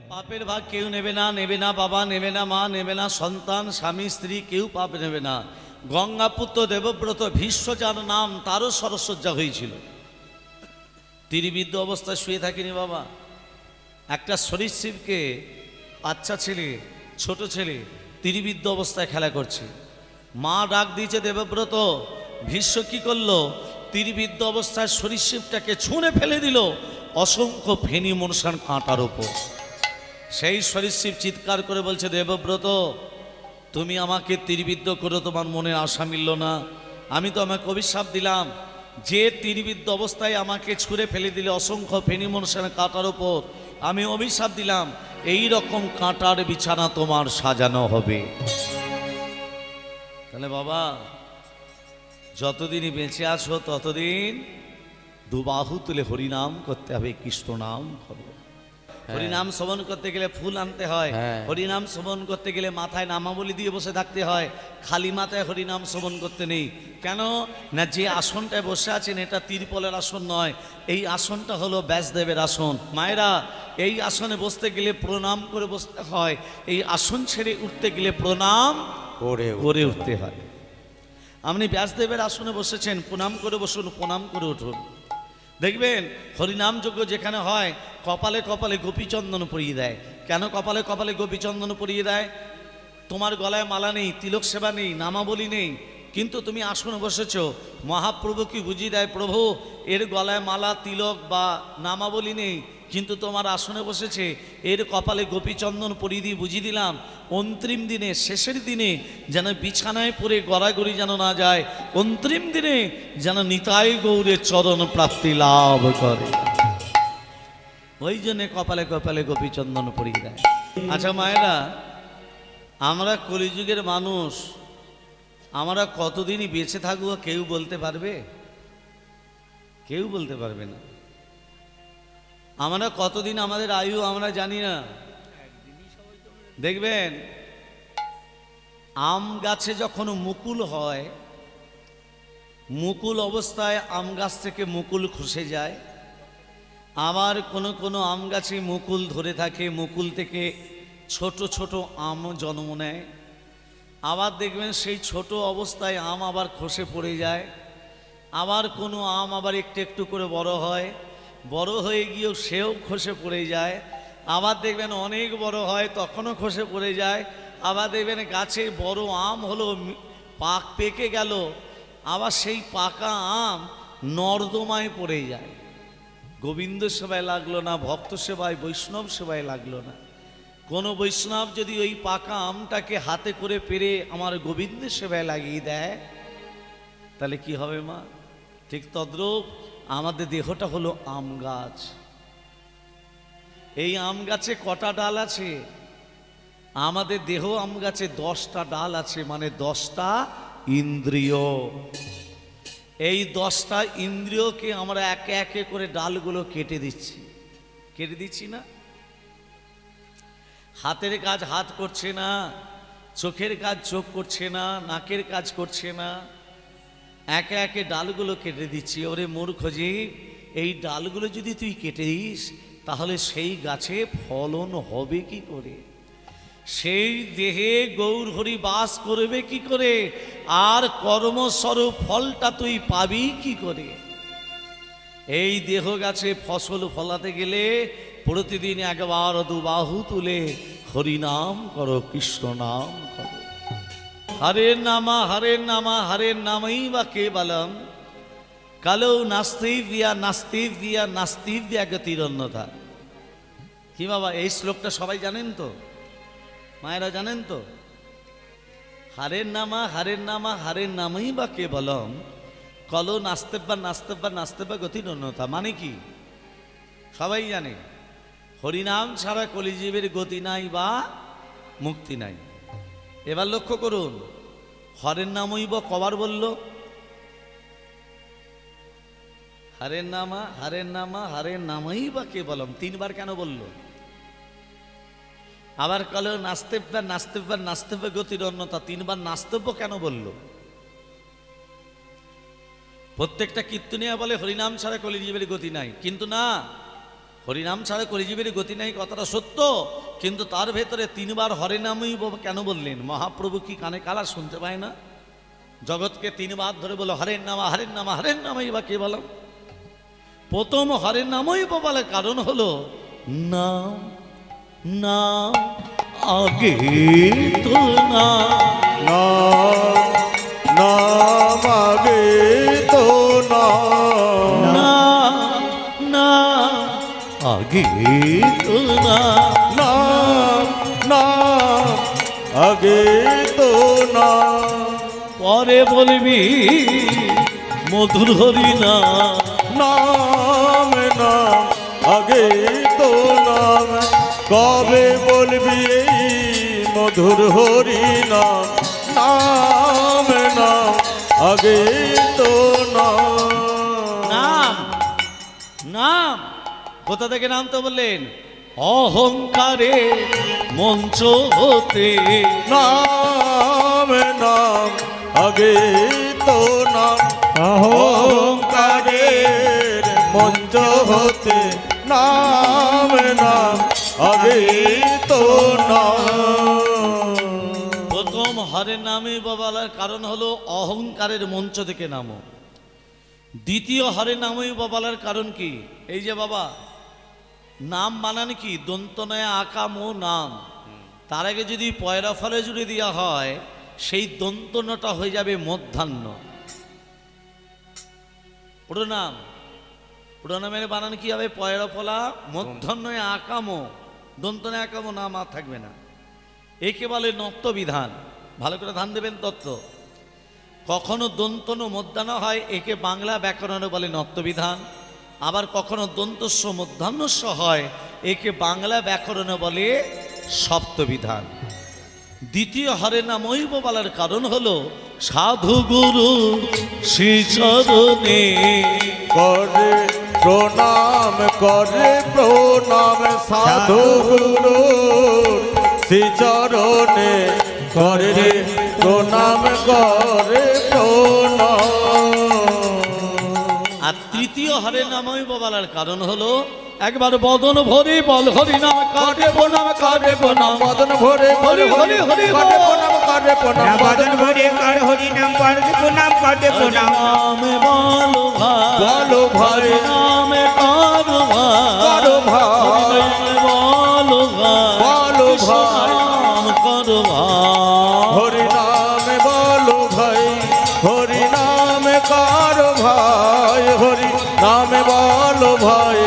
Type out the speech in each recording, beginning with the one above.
পাপের ভাগ কেউ নেবে না, নেবে না বাবা, নেবে না মা, নেবে না সন্তান, স্বামী স্ত্রী, কেউ পাপ নেবে না। গঙ্গাপুত্র দেবব্রত ভীষ্ম যার নাম, তারও সরসজ্জা হয়েছিল। তিরিবিদ্ধ অবস্থায় শুয়ে থাকিনি বাবা। একটা সরীসৃপকে বাচ্চা ছেলে, ছোট ছেলে তিরিবিদ্ধ অবস্থায় খেলা করছে। মা ডাক দিয়েছে দেবব্রত। ভীষ্ম কি করলো? তিরিবিদ্ধ অবস্থায় সরীসৃপটাকে ছুঁড়ে ফেলে দিল অসংখ্য ফেনী মনসার কাঁটার ওপর। সেই সরীসৃপ চিৎকার করে বলছে, দেবব্রত তুমি আমাকে তীরবিদ্ধ করে তোমার মনে আশা মিলল না। আমি তো আমাকে অভিশাপ দিলাম যে তীরবিদ্ধ অবস্থায় আমাকে ছুঁড়ে ফেলে দিলে অসংখ্য ফেনী মনসার কাঁটার ওপর, আমি অভিশাপ দিলাম এই রকম কাঁটার বিছানা তোমার সাজানো হবে। তাহলে বাবা যতদিনই বেঁচে আছো ততদিন দুবাহু তুলে হরিনাম করতে হবে, কৃষ্ণ নাম করো। হরিনাম শ্রবণ করতে গেলে ফুল আনতে হয়, হরিনাম শ্রবণ করতে গেলে মাথায় নামাবলী দিয়ে বসে থাকতে হয়। খালি মাথায় হরিনাম শ্রবণ করতে নেই। কেন না, যে আসনটায় বসে আছেন এটা তিরপলের আসন নয়, এই আসনটা হলো ব্যাসদেবের আসন। মায়েরা, এই আসনে বসতে গেলে প্রণাম করে বসতে হয়, এই আসন ছেড়ে উঠতে গেলে প্রণাম করে উঠতে হয়। আপনি ব্যাসদেবের আসনে বসেছেন, প্রণাম করে বসুন, প্রণাম করে উঠুন। দেখবেন হরিনাম যজ্ঞ যেখানে হয় কপালে কপালে গোপীচন্দন পরিয়ে দেয়। কেন কপালে কপালে গোপীচন্দন পরিয়ে দেয়? তোমার গলায় মালা নেই, তিলক সেবা নেই, নামাবলী নেই, কিন্তু তুমি আসনে বসেছ। মহাপ্রভু কি বুঝিয়ে দেয়, প্রভু এর গলায় মালা তিলক বা নামাবলী নেই, কিন্তু তোমার আসনে বসেছে, এর কপালে গোপীচন্দন পরিয়ে দিয়ে বুঝিয়ে দিলাম অন্তিম দিনে, শেষের দিনে যেন বিছানায় পড়ে গড়াগড়ি যেন না যায়, অন্তিম দিনে যেন নিতাই গৌরের চরণ প্রাপ্তি লাভ করে। ওই জন্যে কপালে কপালে গোপীচন্দন পরিয়ে দেয়। আচ্ছা মায়েরা, আমরা কলিযুগের মানুষ, আমরা কতদিনই বেঁচে থাকবো কেউ বলতে পারবে? কেউ বলতে পারবে না। আমরা কতদিন আমাদের আয়ু আমরা জানি না। দেখবেন আম গাছে যখন মুকুল হয়, মুকুল অবস্থায় আম গাছ থেকে মুকুল খসে যায়। আবার কোনো কোনো আম গাছে মুকুল ধরে থাকে, মুকুল থেকে ছোট ছোট আম জন্ম নেয়। আবার দেখবেন সেই ছোট অবস্থায় আম আবার খসে পড়ে যায়। আবার কোনো আম আবার একটু একটু করে বড় হয়, বড় হয়ে গিয়েও সেও খসে পড়ে যায়। আবার দেখবেন অনেক বড় হয়, তখনও খসে পড়ে যায়। আবার দেখবেন গাছে বড় আম হলো, পাক পেকে গেল, আবার সেই পাকা আম নর্দমায় পড়ে যায়। গোবিন্দ সেবায় লাগলো না, ভক্ত সেবায় বৈষ্ণব সেবায় লাগলো না। কোনো বৈষ্ণব যদি ওই পাকা আমটাকে হাতে করে পেরে আমার গোবিন্দের সেবায় লাগিয়ে দেয়, তাহলে কি হবে মা? ঠিক তদ্রূপ আমাদের দেহটা হলো আম গাছ। এই আম গাছে কটা ডাল আছে? আমাদের দেহ আম গাছে 10টা ডাল আছে, মানে 10টা ইন্দ্রিয়। এই 10টা ইন্দ্রিয়কে আমরা একে একে করে ডালগুলো কেটে দিচ্ছি না? হাতের কাজ হাত করছে না, চোখের কাজ চোখ করছে না, নাকের কাজ করছে না, একে একে ডালগুলো কেটে দিচ্ছি। ওরে মূর্খ জীব, এই ডালগুলো যদি তুই কেটে দিস তাহলে সেই গাছে ফলন হবে কি করে? সেই দেহে গৌর হরি বাস করবে কি করে? আর কর্মস্বরূপ ফলটা তুই পাবি কি করে? এই দেহ গাছে ফসল ফলাতে গেলে প্রতিদিন একবার দুবাহু তুলে হরিনাম করো, কৃষ্ণ নাম করো। হরের নামা হরের নামা হরের নামই বা কেবলম কালো নাস্তি দিয়া গতির অন্যথা। কি বাবা, এই শ্লোকটা সবাই জানেন তো? মায়েরা জানেন তো? হরের নামা হরের নামই বা কেবলম কলো নাস্তেব্বা গতির অন্যথা। মানে কি সবাই জানে, হরিনাম ছাড়া কলিজীবের গতি নাই বা মুক্তি নাই। এবার লক্ষ্য করুন, হরের নামই বা কবার বলল? হরের নামা হরের নামই বা কেবলম 3বার কেন বলল? আবার কলো নাস্তেব্বা গতির অন্যথা 3বার নাস্তেব্য কেন বলল? প্রত্যেকটা কীর্তনিয়া বলে হরিনাম ছাড়া কলিজীবের গতি নাই, কিন্তু না, হরিনাম ছাড়া কলিজীবের গতি নাই, কথাটা সত্য, কিন্তু তার ভেতরে 3 বার হরিনামই কেন বললেন? মহাপ্রভু কি কানে কালা শুনতে পায় না? জগৎকে 3 বার ধরে বলো হরের নাম হরের নাম হরের নামই বা কে বললাম? প্রথম হরের নামই বলার কারণ হলো নাম নাম আগে তো নাম নাম আগে তো নাম আগে তো নাম নাম আগে তো নাম পরে বলবি মধুর হরি নাম নাম নাম আগে তো নাম কবে বলবি মধুর হরি নাম নাম নাম আগে তো নাম নাম কোথা থেকে নাম তো বললেন? অহংকারে মঞ্চ হতে নাম নাম আগে তো নাম অহংকারের মঞ্চ হতে নাম নাম আগে তো নাম প্রথম হরের নামে বলার কারণ হলো অহংকারের মঞ্চ থেকে নামো। দ্বিতীয় হরের নামে বলার কারণ কি? এই যে বাবা নাম বানান কি? দন্তনয় আকাম ও নাম, তার আগে যদি পয়রা ফলে জুড়ে দেওয়া হয় সেই দন্তনটা হয়ে যাবে মধ্যাহ্ন। পুরো নাম, পুরো নামের বানান কি হবে? পয়রা ফলা মধ্যাহ্নয় আকামো, দন্তনয় আকামো নাম আর থাকবে না। একে বলে নত্ব বিধান। ভালো করে ধ্যান দেবেন তত্ত্ব। কখনো দন্তন মধ্যাহ্ন হয়, একে বাংলা ব্যাকরণে বলে নত্ব বিধান। আবার কখনো দন্তস্ব মধ্যাহ্নস্ব হয়, একে বাংলা ব্যাকরণে বলে সপ্তবিধান। দ্বিতীয় হরে নাম ঐব বলার কারণ হলো সাধু গুরু শ্রীচরণে করে প্রণাম, করে প্রণাম সাধু গুরু শ্রীচরণে করে প্রণাম, করে প্রণাম। আর তৃতীয় হরে নাম ঐব বলার কারণ হলো একবার বদন ভরে বল হরি নাম কাটে প্রণাম, কাটে প্রণাম বদন ভরে হরি হরি হরি করে প্রণাম, করে প্রণাম বদন ভরে কর হরি নাম করে প্রণাম, করে প্রণাম। নামে বলো ভাই, বলো ভাই, নামে করো ভাই, করো ভাই, নামে বলো ভাই, বলো ভাই, নাম করো ভাই। হরি নামে বলো ভাই, হরি নামে করো ভাই, হরি নামে বলো ভাই,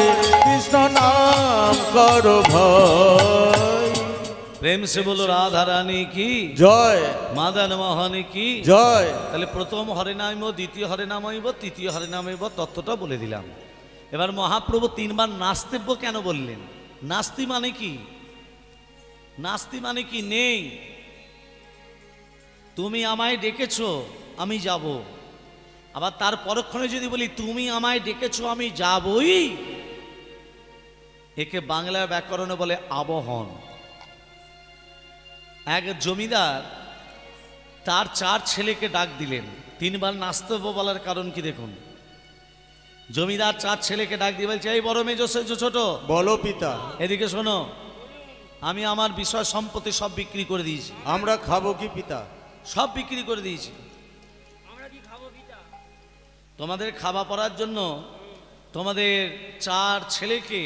কৃষ্ণ নাম করো ভাই। প্রেম সে বলো রাধা রানী কি জয়, মাদন মোহন কি জয়। তাহলে প্রথম হরে নাম, দ্বিতীয় হরে নাম হইব, তৃতীয় হরে নাম হইব, তত্ত্বটা বলে দিলাম। এবার মহাপ্রভু 3 বার নাস্তিব্য কেন বললেন? নাস্তি মানে কি? নাস্তি মানে কি? নেই। তুমি আমায় ডেকেছো আমি যাব, আবার তার পরক্ষণে যদি বলি তুমি আমায় ডেকেছো আমি যাবই, একে বাংলা ব্যাকরণে বলে আবহন। এক জমিদার তার 4 ছেলেকে ডাক দিলেন। 3 বার নাস্তিব্য বলার কারণ কি দেখুন। জমিদার 4 ছেলেকে ডাক দিয়ে বলছে, এই বড় মেজো সেজো ছোট, বলো পিতা, এদিকে শোনো, আমি আমার বিষয় সম্পত্তি সব বিক্রি করে দিয়েছি। আমরা খাবো কি পিতা? সব বিক্রি করে দিয়েছি। তোমাদের খাওয়া পড়ার জন্য তোমাদের 4 ছেলেকে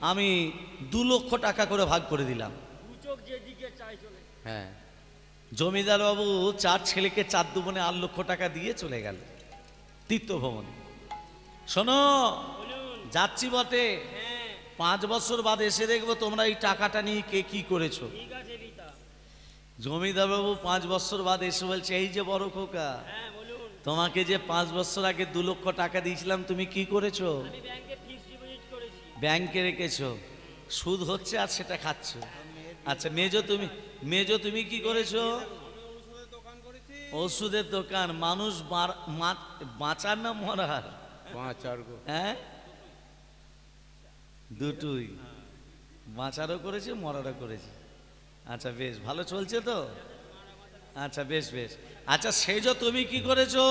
আমি 2 লক্ষ টাকা করে ভাগ করে দিলাম। হ্যাঁ, জমিদার বাবু 4 ছেলেকে 4 দুগুণে 8 লক্ষ টাকা দিয়ে চলে গেল তীর্থভ্রমণে। শোনো, যাচ্ছি বটে, 5 বছর বাদে এসে দেখবো তোমরা এই টাকাটা নিয়ে কে কি করেছো। জমিদার বাবু 5 বছর বাদে এসে বলছে, এই যে বড় খোকা, তোমাকে যে 5 বছর আগে 2 লক্ষ টাকা দিয়েছিলাম তুমি কি করেছো? ব্যাংকে রেখেছো, সুদ হচ্ছে আর সেটা খাচ্ছ। আচ্ছা মেজো তুমি কি করেছো? ওষুধের দোকান। মানুষ বাঁচার না মরার? হ্যাঁ, দুটোই, বাঁচারও করেছে মরারও করেছে। আচ্ছা বেশ, ভালো চলছে তো? আচ্ছা বেশ বেশ। আচ্ছা সেজো তুমি কি করেছো?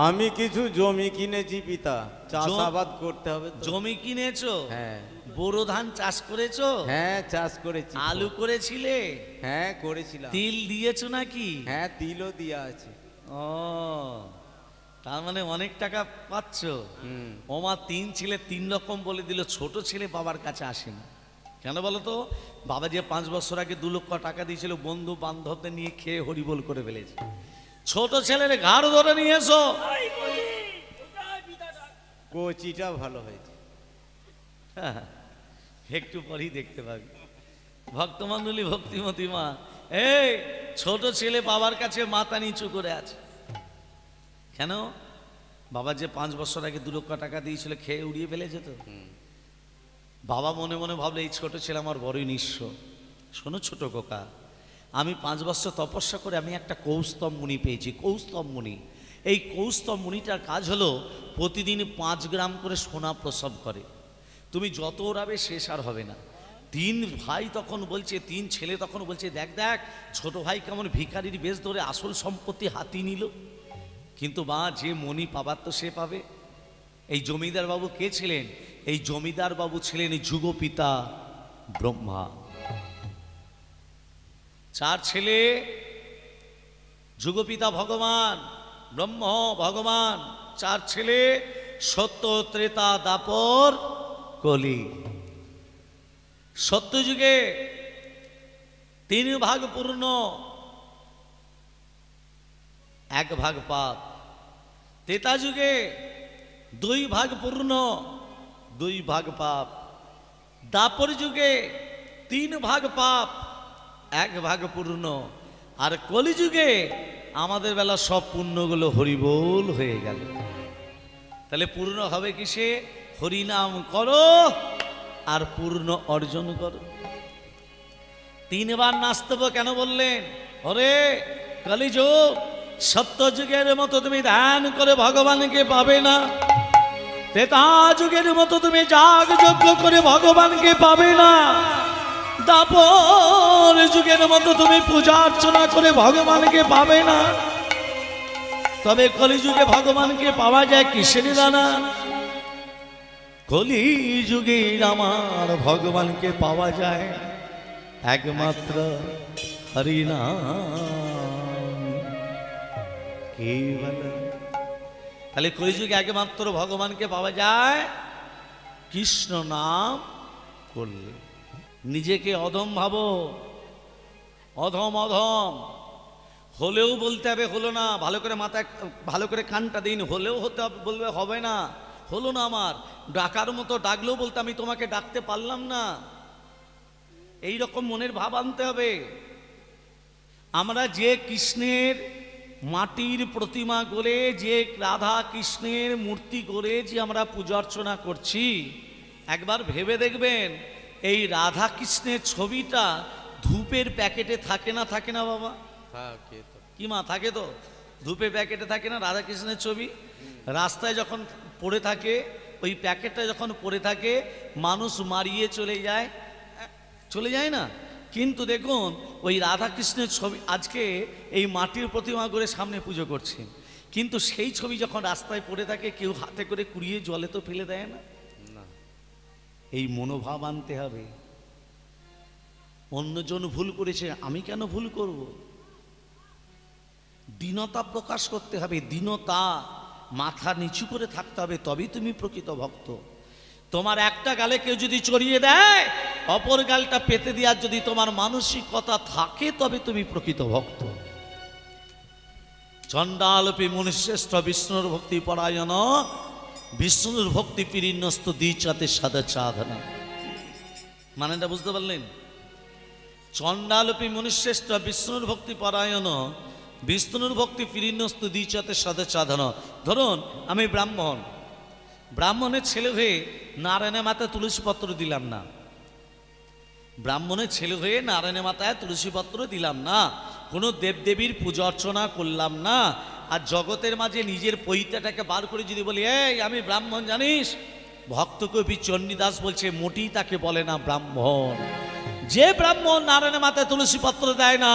আমি কিছু জমি কিনেছি পিতা, চাষাবাদ করতে হবে তো। জমি কিনেছো? হ্যাঁ। বোরো ধান চাষ করেছো? হ্যাঁ চাষ করেছি। আলু করেছিলে? হ্যাঁ করেছিলাম। তিল দিয়েছো নাকি? হ্যাঁ তিলও দেওয়া আছে। ও, তার মানে অনেক টাকা পাচ্ছ। হুম। ওমা 3 ছেলে 3 রকম বলে দিল। ছোট ছেলে বাবার কাছে আসে না কেন বলো তো? বাবা যে 5 বছর আগে 2 লক্ষ টাকা দিয়েছিল বন্ধু বান্ধবদের নিয়ে খেয়ে হরিবোল করে ফেলেছে। ছোট ছেলের ঘাড় ধরে নিয়ে এসো। কচিটা ভালো হয়েছে। একটু পরেই দেখতে পাবি। ভক্তমণ্ডলী, ভক্তিমতী মা, এই ছোট ছেলে বাবার কাছে মাথা নিচু করে আছে কেন? বাবা যে 5 বছর আগে 2 লক্ষ টাকা দিয়েছিল খেয়ে উড়িয়ে ফেলেছে তো। বাবা মনে মনে ভাবলো এই ছোট ছেলে আমার বড়ই নিঃস্ব। শোনো ছোট কোকা, আমি 5 বছর তপস্যা করে আমি একটা কৌস্তব মুনি পেয়েছি। কৌস্তব মুনি, এই কৌস্তব মুনিটার কাজ হলো প্রতিদিন 5 গ্রাম করে সোনা প্রসব করে। তুমি যত ওড়াবে শেষ আর হবে না। 3 ভাই তখন বলছে, 3 ছেলে তখন বলছে, দেখ দেখ ছোট ভাই কেমন ভিখারির বেশ ধরে আসল সম্পত্তি হাতি নিল। কিন্তু মা, যে মণি পাবার তো সে পাবে। এই জমিদার বাবু কে ছিলেন? এই জমিদার বাবু ছিলেন যুগপিতা ব্রহ্মা। 4 ছেলে, যুগপিতা ভগবান ব্রহ্ম ভগবান, 4 ছেলে, সত্য ত্রেতা দাপর কলি। সত্য যুগে 3 ভাগ পূর্ণ, 1 ভাগ পাপ। ত্রেতা যুগে 2 ভাগ পূর্ণ, 2 ভাগ পাপ। দাপর যুগে 3 ভাগ পাপ, 1 ভাগ পূর্ণ। আর কলিযুগে আমাদের বেলা সব পুণ্যগুলো হরিবোল হয়ে গেল। তাহলে পূর্ণ হবে কিসে? হরিনাম করো আর পূর্ণ অর্জন করো। 3 বার নাচতেব কেন বললেন? ওরে কলিযুগ, সত্য যুগের মতো তুমি ধ্যান করে ভগবানকে পাবে না। ত্রেতা যুগের মতো তুমি যাগ যজ্ঞ করে ভগবানকে পাবে না। দাপর যুগের মতো তুমি পূজা অর্চনা করে ভগবানকে পাবে না। তবে কলিযুগে ভগবানকে পাওয়া যায় কিসের দ্বারা? কলিযুগে আমার ভগবানকে পাওয়া যায় একমাত্র হরিনাম। কে বলে? তাহলে কলিযুগে একমাত্র ভগবানকে পাওয়া যায় কৃষ্ণ নাম করলে। নিজেকে অধম ভাবো, অধম অধম হলেও বলতে হবে হলো না। ভালো করে মাথায় ভালো করে কানটা দিন। হলেও হতে হবে, বলবে হবে না, হলো না আমার। ডাকার মতো ডাকলেও বলতে আমি তোমাকে ডাকতে পারলাম না। এই রকম মনের ভাব আনতে হবে। আমরা যে কৃষ্ণের মাটির প্রতিমা করে, যে রাধা কৃষ্ণের মূর্তি করে যে আমরা পূজা অর্চনা করছি, একবার ভেবে দেখবেন এই রাধা কৃষ্ণের ছবিটা ধূপের প্যাকেটে থাকে না? থাকে না বাবা? থাকে তো। কি মা, থাকে তো। ধূপের প্যাকেটে থাকে না রাধা কৃষ্ণের ছবি? রাস্তায় যখন পড়ে থাকে, ওই প্যাকেটটা যখন পড়ে থাকে, মানুষ মারিয়ে চলে যায়, চলে যায় না? কিন্তু দেখুন ওই রাধা কৃষ্ণের ছবি আজকে এই মাটির প্রতিমা করে সামনে পুজো করছে, কিন্তু সেই ছবি যখন রাস্তায় পড়ে থাকে কেউ হাতে করে কুড়িয়ে জলে তো ফেলে দেয় না। এই মনোভাব আনতে হবে। অন্যজন ভুল করেছে, আমি কেন ভুল করব? দীনতা প্রকাশ করতে হবে। দীনতা, মাথা নিচু করে থাকতে হবে, তবেই তুমি প্রকৃত ভক্ত। তোমার একটা গালে কেউ যদি চড়িয়ে দেয়, অপর গালটা পেতে দেওয়ার যদি তোমার মানসিকতা থাকে, তবে তুমি প্রকৃত ভক্ত। চণ্ডালপি মুনিশ্রেষ্ঠ বিষ্ণুর ভক্তি পরায়ণ, বিষ্ণুর ভক্তি পিরিন্নস্ত দ্বিচাতে সাদা চাধনা। মানেটা বুঝতে পারলেন? চণ্ডালপি মুনিশ্রেষ্ঠ বিষ্ণুর ভক্তি পরায়ণ, বিষ্ণুর ভক্তি পিরিন্নস্ত দ্বিচাতে সাদা চাধনা। ধরুন আমি ব্রাহ্মণ, ব্রাহ্মণের ছেলে হয়ে নারায়ণের মাথায় তুলসী পত্র দিলাম না। ব্রাহ্মণের ছেলে হয়ে নারায়ণের মাথায় তুলসী পত্র দিলাম না, কোনো দেবদেবীর পূজা অর্চনা করলাম না। আর জগতের মাঝে নিজের পৈতাটাকে বার করে যদি বলি এই আমি ব্রাহ্মণ, জানিস ভক্ত কবি চণ্ডীদাস বলছে মোটেই তাকে বলে না ব্রাহ্মণ। যে ব্রাহ্মণ নারায়ণের মাথায় তুলসী পত্র দেয় না,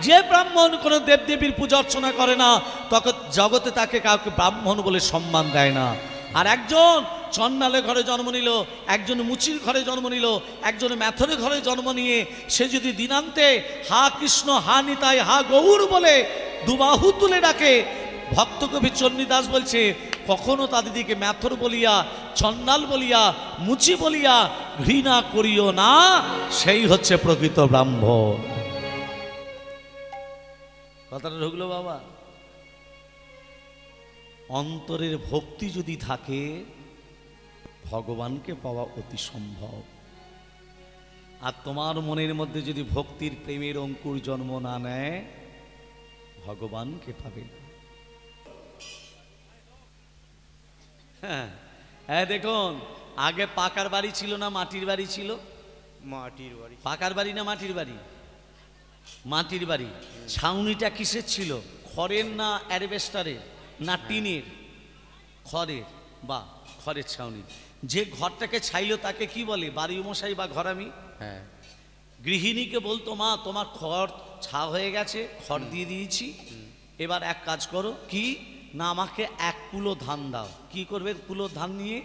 যে ব্রাহ্মণ কোনো দেবদেবীর পূজা অর্চনা করে না, তখন জগতে তাকে কাউকে ব্রাহ্মণ বলে সম্মান দেয় না। আর একজন চন্ডালের ঘরে জন্ম নিল, একজন মুচির ঘরে জন্ম নিল, একজন ম্যাথরের ঘরে জন্ম নিয়ে সে যদি দিনান্তে হা কৃষ্ণ হা নিতাই হা গৌর বলে দুবাহু তুলে ডাকে, ভক্তকবি চণ্ডীদাস বলছে কখনো তাদিদিকে ম্যাথর বলিয়া চন্ডাল বলিয়া মুচি বলিয়া ঘৃণা করিও না, সেই হচ্ছে প্রকৃত ব্রাহ্মণ। কথাটা ঢুকলো বাবা? অন্তরের ভক্তি যদি থাকে ভগবানকে পাওয়া অতি সম্ভব। আর তোমার মনের মধ্যে যদি ভক্তির প্রেমের অঙ্কুর জন্ম না নেয় ভগবানকে পাবে না। হ্যাঁ দেখুন, আগে পাকার বাড়ি ছিল না মাটির বাড়ি ছিল? মাটির বাড়ি। পাকার বাড়ি না মাটির বাড়ি? মাটির বাড়ি। ছাউনিটা কিসের ছিল? খড়ের না অ্যারবেস্টারের না টিনের? খড়ের। বা খড়ের ছাউনি। যে ঘরটাকে ছাইলো তাকে কি বলে? বাড়ি মশাই বা ঘরামি। হ্যাঁ। গৃহিণীকে বলতো মা তোমার খড় ছা হয়ে গেছে, খড় দিয়ে দিয়েছি, এবার এক কাজ করো, কি না আমাকে 1 কুলো ধান দাও। কি করবে? কুলো ধান নিয়ে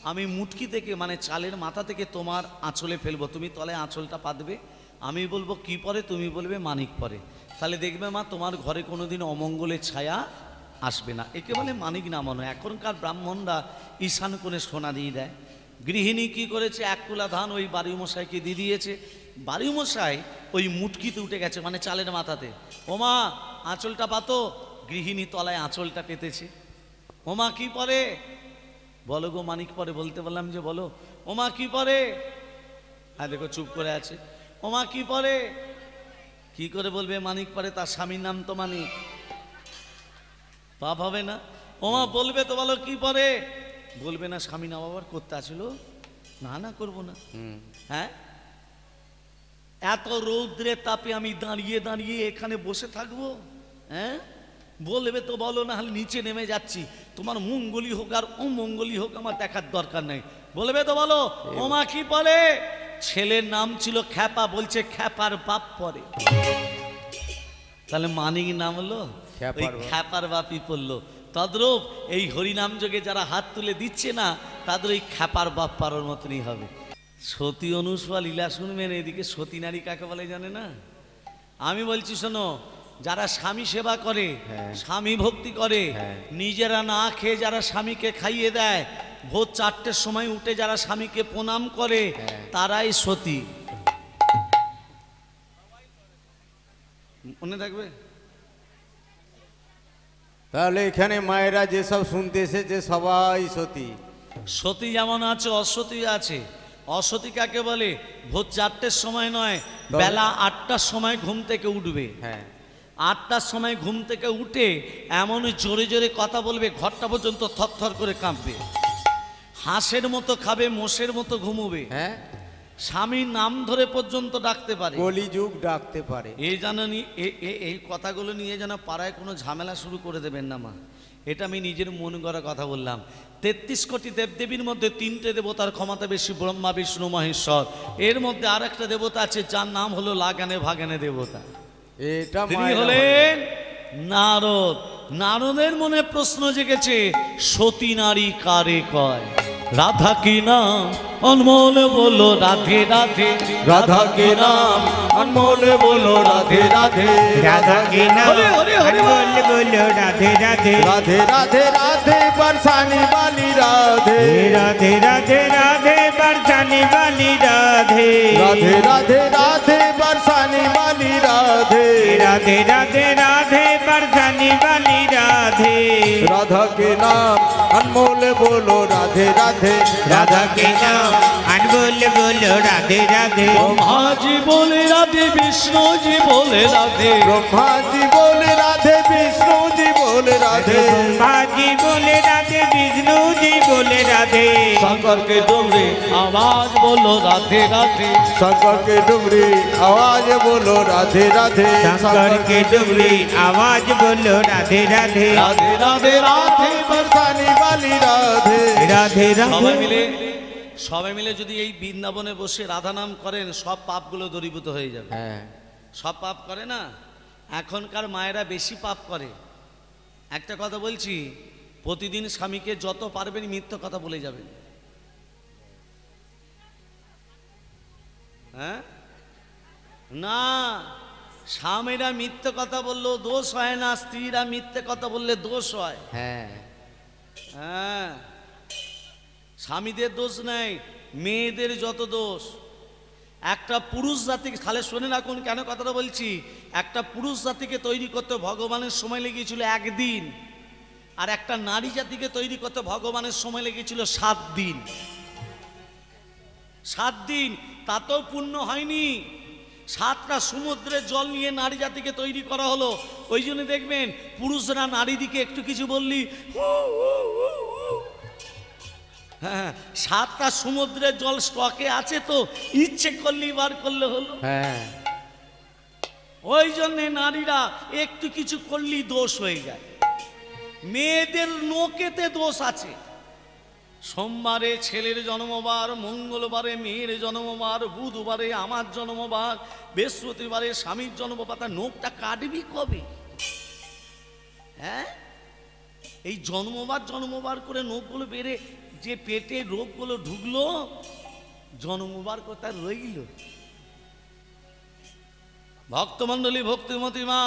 আমি মুটকি থেকে মানে চালের মাথা থেকে তোমার আঁচলে ফেলবো, তুমি তলে আঁচলটা পাতবে, আমি বলবো কি পরে, তুমি বলবে মানিক পরে, তাহলে দেখবে মা তোমার ঘরে কোনোদিন অমঙ্গলের ছায়া আসবে না। একে বলে মানিক নামানো। এখনকার ব্রাহ্মণরা ঈশান করে সোনা দিয়ে দেয়। গৃহিণী কি করেছে? 1 কুলা ধান ওই বাড়ি মশাইকে দিয়ে দিয়েছে। বাড়ি মশাই ওই মুটকিতে উঠে গেছে মানে চালের মাথাতে, ওমা আঁচলটা পাতো। গৃহিণী তলায় আঁচলটা পেতেছে। ওমা কি পরে? বলো গো মানিক পরে। বলতে বললাম যে বলো। ওমা কি পরে? হ্যাঁ দেখো চুপ করে আছে। ওমা কি পরে? কি করে বলবে মানিক পরে? তার স্বামীর নাম তো মানিক, পাপ হবে না? ওমা বলবে তো বলো কি পরে? বলবে না স্বামী নাম আবার করতে আসছিল, না না করবো না। হ্যাঁ, এত রৌদ্রের তাপে আমি দাঁড়িয়ে দাঁড়িয়ে এখানে বসে থাকবো? হ্যাঁ, বলবে তো বলো, না হলে নিচে নেমে যাচ্ছি, তোমার মঙ্গলি হোক আর অমঙ্গলি হোক আমার দেখার দরকার নেই, বলবে তো বলো। ওমা কি পরে? ছেলের নাম ছিল খ্যাপা, বলছে খ্যাপার বাপ পরে। তাহলে মানিক নাম হলো খ্যাপার বাপই পড়লো। তদ্রূপ এই হরিনাম যোগে যারা হাত তুলে দিচ্ছে না তাদের ওই খ্যাপার বাপ পারোর মতনই হবে। সতী অনুসূয়া লীলা শুনবেন। এদিকে সতী নারী কাকে বলে জানে না? আমি বলছি শোনো, যারা স্বামী সেবা করে, স্বামী ভক্তি করে, নিজেরা না খেয়ে যারা স্বামীকে খাইয়ে দেয়, ভোর 4টের সময় উঠে যারা স্বামীকে প্রণাম করে, তারাই সতী। মনে থাকবে? তাহলে এখানে মায়েরা যেসব শুনতে এসেছে সবাই সতী। সতী যেমন আছে অসতী আছে। অসতী কাকে বলে? ভোর 4টের সময় নয়, বেলা 8টার সময় ঘুম থেকে উঠবে। হ্যাঁ, 8টার সময় ঘুম থেকে উঠে এমন জোরে জোরে কথা বলবে ঘরটা পর্যন্ত থরথর করে কাঁপবে, হাঁসের মতো খাবে, মোষের মতো ঘুমোবে। হ্যাঁ, স্বামীর নাম ধরে পর্যন্ত ডাকতে পারে, কলিযুগ ডাকতে পারে। এই জানানি। এই কথাগুলো নিয়ে যেন পাড়ায় কোনো ঝামেলা শুরু করে দেবেন না মা, এটা আমি নিজের মন গড়া কথা বললাম। 33 কোটি দেবদেবীর মধ্যে 3টে দেবতার ক্ষমতা বেশি, ব্রহ্মা বিষ্ণু মহেশ্বর। এর মধ্যে আর একটা দেবতা আছে যার নাম হলো লাগানে ভাগানে দেবতা। এটা তিনি হলেন নারদ। নারদের মনে প্রশ্ন জেগেছে, সতী নারী কারে কয়? রাধা কি নাম অনমোল বলো রাধে রাধে, রাধা के नाम अनमोल बोलो राधे राधे, राधा के नाम हरे हरे हरे बोल बोलो राधे राधे, राधे राधे राधे बरसाने वाली राधे, राधे राधे राधे बरसाने वाली राधे, राधे राधे राधे बरसाने वाली राधे, राधे राधे राधे बरसाने वाली राधे, राधा के नाम अनमोल बोलो राधे राधे, राधा के नाम अनमोल बोलो राधे राधे, ब्रह्मा जी बोले राधे, विष्णु जी बोले राधे, ब्रह्मा जी बोले राधे, विष्णु जी बोले राधे, ब्रह्मा जी बोले राधे, विष्णु जी बोले राधे, शंकर के डुमरे आवाज बोलो राधे राधे, शंकर के डुमरी आवाज बोलो राधे राधे, शंकर के डुमरी आवाज बोलो राधे राधे, राधे राधे राधे बरसाने वाली राधे, राधे সবাই राधे। সবাই মিলে যদি এই বৃন্দাবনে বসে রাধা নাম করেন সব পাপগুলো দূরীভূত হয়ে যাবে। হ্যাঁ, সব পাপ করে না? এখনকার মায়েরা বেশি পাপ করে। একটা কথা বলছি, প্রতিদিন স্বামীকে যত পারবেন মিথ্যা কথা বলে যাবেন। হ্যাঁ না, স্বামীরা মিথ্যে কথা বললেও দোষ হয় না, স্ত্রীরা মিথ্যে কথা বললে দোষ হয়। হ্যাঁ হ্যাঁ, স্বামীদের দোষ নেই, মেয়েদের যত দোষ। একটা পুরুষ জাতিকে, তাহলে শুনে রাখুন কেন কথাটা বলছি, একটা পুরুষ জাতিকে তৈরি করতে ভগবানের সময় লেগেছিল 1 দিন, আর একটা নারী জাতিকে তৈরি করতে ভগবানের সময় লেগেছিল 7 দিন। 7 দিন, তাতেও পূর্ণ হয়নি। 7টা সমুদ্রের জল নিয়ে নারী জাতিকে তৈরি করা হলো। ওই জন্য দেখবেন পুরুষরা নারীদিকে একটু কিছু বললি হ্যাঁ, 7টা সমুদ্রের জল স্টকে আছে তো, ইচ্ছে করলেই বার করলে হলো। হ্যাঁ ওই জন্য নারীরা একটু কিছু করলেই দোষ হয়ে যায়। মেয়েদের নোকেতে দোষ আছে। সোমবারে ছেলের জন্মবার, মঙ্গলবারে মেয়ের জন্মবার, বুধবারে আমার জন্মবার, বৃহস্পতিবারে স্বামীর জন্মবার। তার নোকটা কাটবি কবে? হ্যাঁ, এই জন্মবার করে নোকগুলো বেড়ে যে পেটে রোগগুলো ঢুকলো, জন্মবার কথা রইল। ভক্তমণ্ডলী, ভক্তিমতী মা,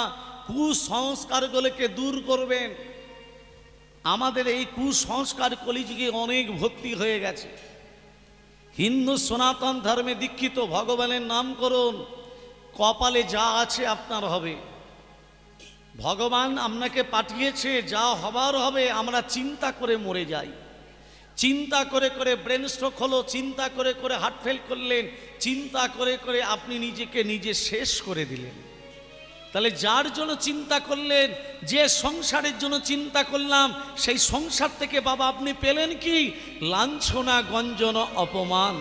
কুসংস্কারগুলোকে দূর করবেন। আমাদের এই কুসংস্কার কলিযুগে অনেক ভক্তি হয়ে গেছে। হিন্দু সনাতন ধর্মে দীক্ষিত, ভগবানের নাম করুন, কপালে যা আছে আপনার হবে। ভগবান আপনাকে পাঠিয়েছে, যা হবার হবে। আমরা চিন্তা করে মরে যাই, চিন্তা করে করে ব্রেন স্ট্রোক হলো, চিন্তা করে করে হার্ট ফেল করলেন, চিন্তা করে করে আপনি নিজেকে নিজে শেষ করে দিলেন। তাহলে যার জন্য চিন্তা করলেন, যে সংসারের জন্য চিন্তা করলাম, সেই সংসার থেকে বাবা আপনি পেলেন কি? লাঞ্ছনা, গঞ্জন, অপমান।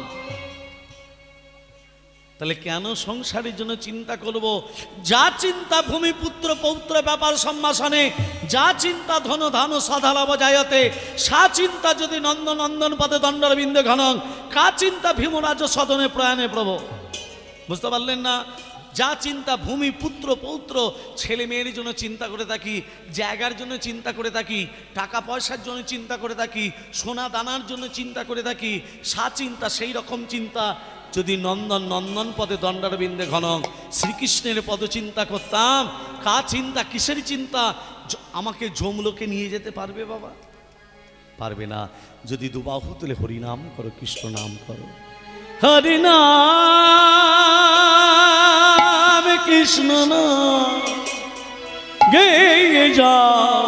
তাহলে কেন সংসারের জন্য চিন্তা করব? যা চিন্তা ভূমিপুত্র পৌত্র ব্যাপার সম্ভাষণে, যা চিন্তা ধন ধান সধালাভ জায়তে, সা চিন্তা যদি নন্দনন্দন পদে দণ্ডবিন্দে ঘনং, কা চিন্তা ভীমরাজ সদনে প্রয়াণে প্রভু। বুঝতে পারলেন না? যা চিন্তা ভূমি পুত্র পৌত্র, ছেলে মেয়ের জন্য চিন্তা করে থাকি, জায়গার জন্য চিন্তা করে থাকি, টাকা পয়সার জন্য চিন্তা করে থাকি, সোনা দানার জন্য চিন্তা করে থাকি, সা চিন্তা সেই রকম চিন্তা যদি নন্দন নন্দন পদে দণ্ডারবিন্দে ঘনং, শ্রীকৃষ্ণের পদ চিন্তা করতাম, কা চিন্তা, কিসের চিন্তা? আমাকে যমলোকে নিয়ে যেতে পারবে বাবা? পারবে না। যদি দুবাহু তুলে হরিনাম করো, কৃষ্ণ নাম করো, হরিনাম কৃষ্ণ নাম গেয়ে যাও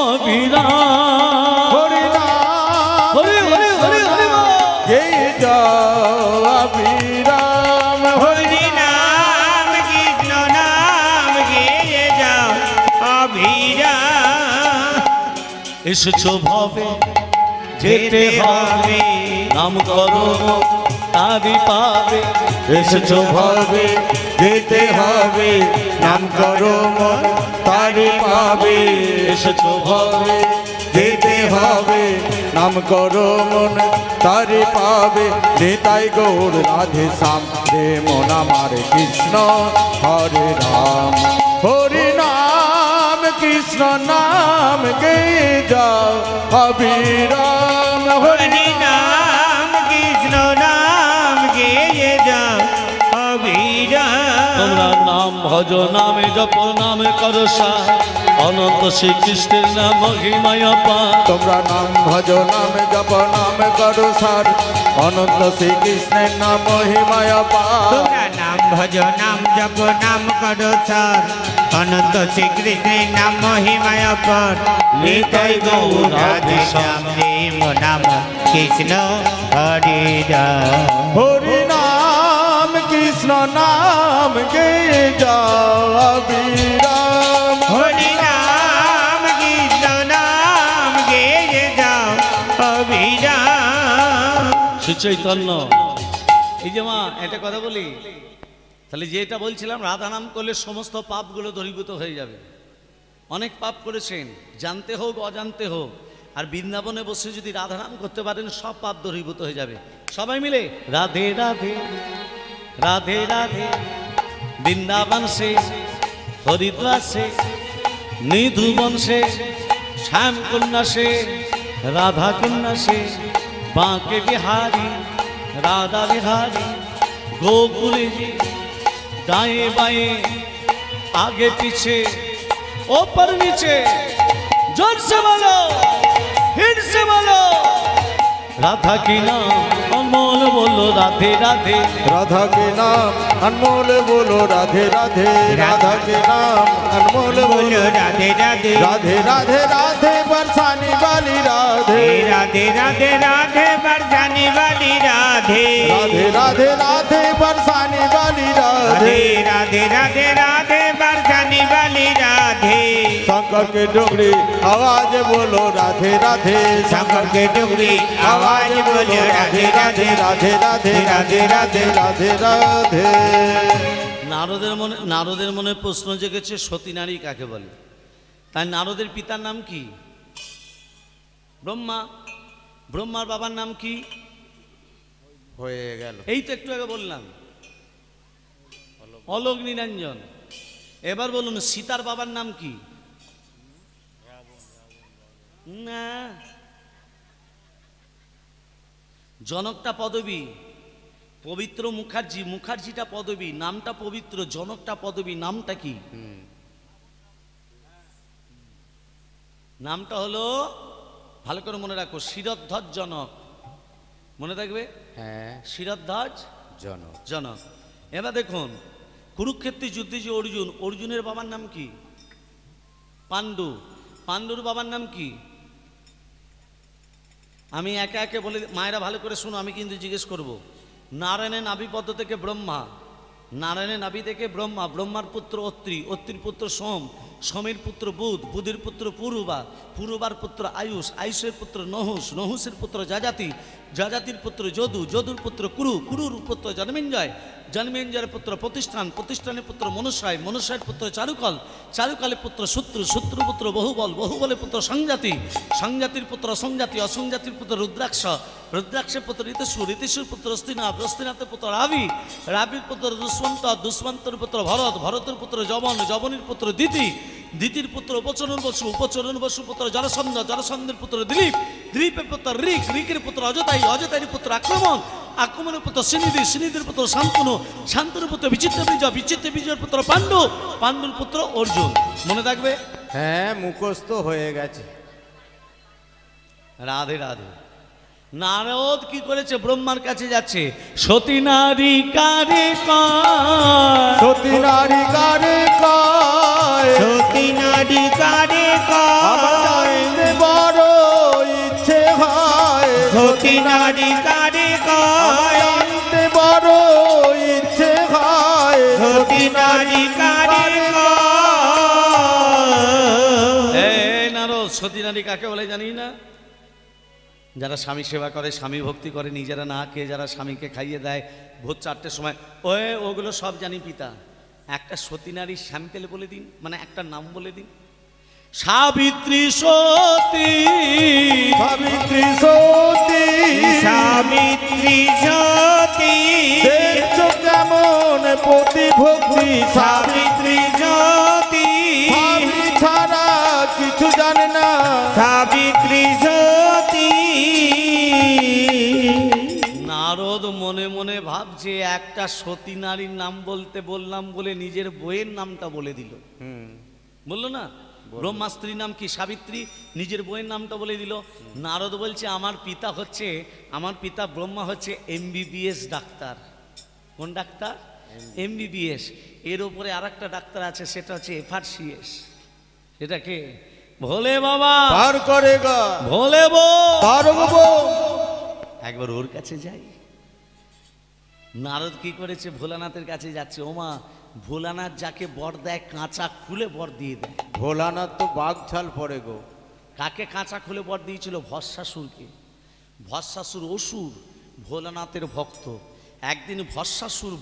অবিরাম, হরিনাম হরি হরি হরি হরি গেয়ে যাও অবিরাম, হরিনাম কৃষ্ণ নাম গেয়ে যাও অবিরাম। এসেছো ভবে যেতে হবে, নাম করো তারি পাবে। এসেছো ভবে যেতে হবে, নাম করো মন তারি পাবে। এসেছো ভবে যেতে হবে, নাম করো মন তারি পাবে। নিতাই গৌর রাধে শ্যাম, হে মন আমার কৃষ্ণ হরে রাম। হরি নাম কৃষ্ণ নাম গেয়ে যাও অবিরাম, হরিনাম কৃষ্ণ নাম গেয়ে যাও অবিরাম। তোমরা নাম ভজ, নামে জপ, নামে করো সার, অনন্ত শ্রীকৃষ্ণের নাম মহিমায় পার। তোমরা নাম ভজ, নাম জপ, নাম করো সার, অনন্ত শ্রীকৃষ্ণের নাম মহিমায় পার। তোমরা নাম ভজ, নাম জপ, নাম করো সার, অনন্ত শ্রীকৃষ্ণের নাম মহিমায় পার। নিতাই গৌর রাধে শ্যাম, দেব নাম কৃষ্ণ হরে রাম। হরি নাম কৃষ্ণ নাম গেয়ে যাও অবিরাম, হরিনাম কৃষ্ণ নাম গেয়ে যাও অবিরাম। শ্রী চৈতন্য, এই যে মা একটা কথা বলি, তাহলে যেটা বলছিলাম, রাধা নাম করলে সমস্ত পাপগুলো দূরীভূত হয়ে যাবে। অনেক পাপ করেছেন, জানতে হোক অজান্তে হোক, আর বৃন্দাবনে বসে যদি রাধা নাম করতে পারেন, সব পাপ দূরীভূত হয়ে যাবে। সবাই মিলে রাধে রাধে রাধে রাধে, বৃন্দাবন সে হরিদ্বার সে নিধুবন সে শ্যাম কন্যা সে রাধা কন্যা সে, বাঁকে বিহারি রাধা বিহারি गोकुल जी दाएं बाएं आगे पीछे ऊपर नीचे जोर से बोलो हिट से बोलो राधा की नाम अनमोल बोलो राधे राधे राधा के नाम अनमोल बोलो राधे राधे राधा के नाम अनमोल बोलो राधे राधे राधे राधे राधे बरसाने वाली राधे राधे राधे राधे बरसाने वाली राधे राधे राधे राधे बरसाने वाली राधे राधे राधे राधे बरसाने वाली राधे शंकर के डोगरी आवाज बोलो राधे राधे शंकर के डोगरी आवाज बोलो राधे राधे राधे राधे राधे राधे राधे राधे नारদের মনে প্রশ্ন জেগেছে সতী নারী কাকে বলে তাই নারদের পিতার নাম কি ব্রহ্মা ব্রহ্মার বাবার নাম কি হয়ে গেল এই তো একটু আগে বললাম অলোক নিরঞ্জন এবার বলুন সীতার বাবার নাম কি না জনকটা পদবী পবিত্র মুখার্জি মুখার্জিটা পদবী নামটা পবিত্র জনকটা পদবী নামটা কি নামটা হলো ভালো করে মনে রাখো শিরধ্বজ জনক মনে থাকবে হ্যাঁ শিরধ্বজ জনক জনক এবার দেখুন কুরুক্ষেত্রে যুদ্ধে যে অর্জুন অর্জুনের বাবার নাম কি পাণ্ডু পাণ্ডুর বাবার নাম কি আমি একে একে বলে মায়েরা ভালো করে শুনো আমি কিন্তু জিজ্ঞেস করব নারায়ণের নাভিপদ্ম থেকে ব্রহ্মা নারায়ণের নাভি থেকে ব্রহ্মা ব্রহ্মার পুত্র অত্রি অত্রির পুত্র সোম সোমের পুত্র বুধ বুধের পুত্র পুরুবা পুরুবার পুত্র আয়ুষ আয়ুষের পুত্র নহুষ নহুষের পুত্র যাজাতি যাজাতির পুত্র যদু যদুর পুত্র কুরু কুরুর পুত্র জন্মেঞ্জয় জন্মেঞ্জয়ের পুত্র প্রতিষ্ঠান প্রতিষ্ঠানের পুত্র মনুষ্যায় মনুষ্যের পুত্র চারুকল চারুকালের পুত্র শত্রু শত্রুর পুত্র বহুবল বহুবলের পুত্র সংজাতি সংজাতির পুত্র অসংজাতি অসংজাতির পুত্র রুদ্রাক্ষ রুদ্রাক্ষের পুত্র ঋতেশু ঋতেশুর পুত্র অস্তিনাথ অস্তিনাথের পুত্র রাবি রাবির পুত্র দুষ্মন্ত দুষ্মন্তের পুত্র ভরত ভরতের পুত্র যবন যবনের পুত্র দিতি দিতির পুত্র উপচরণ বসু উপচরণ বসু পুত্র জলসন্ধ জলসন্ধের পুত্র দিলীপ দিলীপের পুত্র ঋক ঋকের পুত্র অজতায়ী অজতায়ীর পুত্র আক্রমণ আক্রমণের পুত্র সিনিধি সিনিধির পুত্র শান্তনু শান্তনুর পুত্র বিচিত্র বিজয় বিচিত্র বিজয়ের পুত্র পাণ্ডু পাণ্ডুর পুত্র অর্জুন মনে থাকবে হ্যাঁ মুখস্থ হয়ে গেছে রাধে রাধে নারদ কি করেছে ব্রহ্মার কাছে যাচ্ছে সতী নারী কারে কয় সতী নারী কারে কয় সতী নারী কারে আমার কয় জানতে বড় ইচ্ছে হয় সতী নারী কারে আমার কয় জানতে বড় ইচ্ছে হয় সতী নারী কারে কয় এই নারদ সতী নারী কাকে বলে জানি না যারা স্বামী সেবা করে স্বামী ভক্তি করে নিজেরা না খেয়ে যারা স্বামীকে খাইয়ে দেয় ভোর 4টের সময় ওগুলো সব জানি পিতা একটা সতী নারীর স্যাম্পেল বলে দিন মানে একটা নাম বলে দিন সাবিত্রী সতী সাবিত্রী সতী সাবিত্রী সতী দেখছো কেমন প্রতিভক্তি সাবিত্রী সতী স্বামী ছাড়া কিছু জানে না সাবিত্রী সতী নারদ মনে মনে ভাবছে একটা সতী নারীর নাম বলতে বললাম বলে নিজের বইয়ের নামটা বলে দিল বললো না ব্রহ্মাস্ত্রীর নাম কি সাবিত্রী নিজের বইয়ের নামটা বলে দিল নারদ বলছে আমার পিতা ব্রহ্মা হচ্ছে MBBS ডাক্তার কোন ডাক্তার MBBS এর উপরে আর একটা ডাক্তার আছে সেটা হচ্ছে FRCS সেটা কে ভোলে বাবা পার করেগা ভোলে বো পারবো একবার ওর কাছে যাই নারদ কি করেছে ভোলানাথের কাছে যাচ্ছে ওমা ভোলানাথ যাকে বর দেয় কাঁচা খুলে বর দিয়ে দেয় ভোলানাথ তো বাঘ ছাল পড়ে গো কাকে কাঁচা খুলে বর দিয়েছিল ভস্মাসুরকে ভস্মাসুর অসুর ভোলানাথের ভক্ত একদিন ভস্মাসুর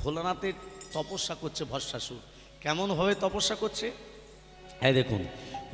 ভোলানাথের তপস্যা করছে ভস্মাসুর কেমন ভাবে তপস্যা করছে এই দেখুন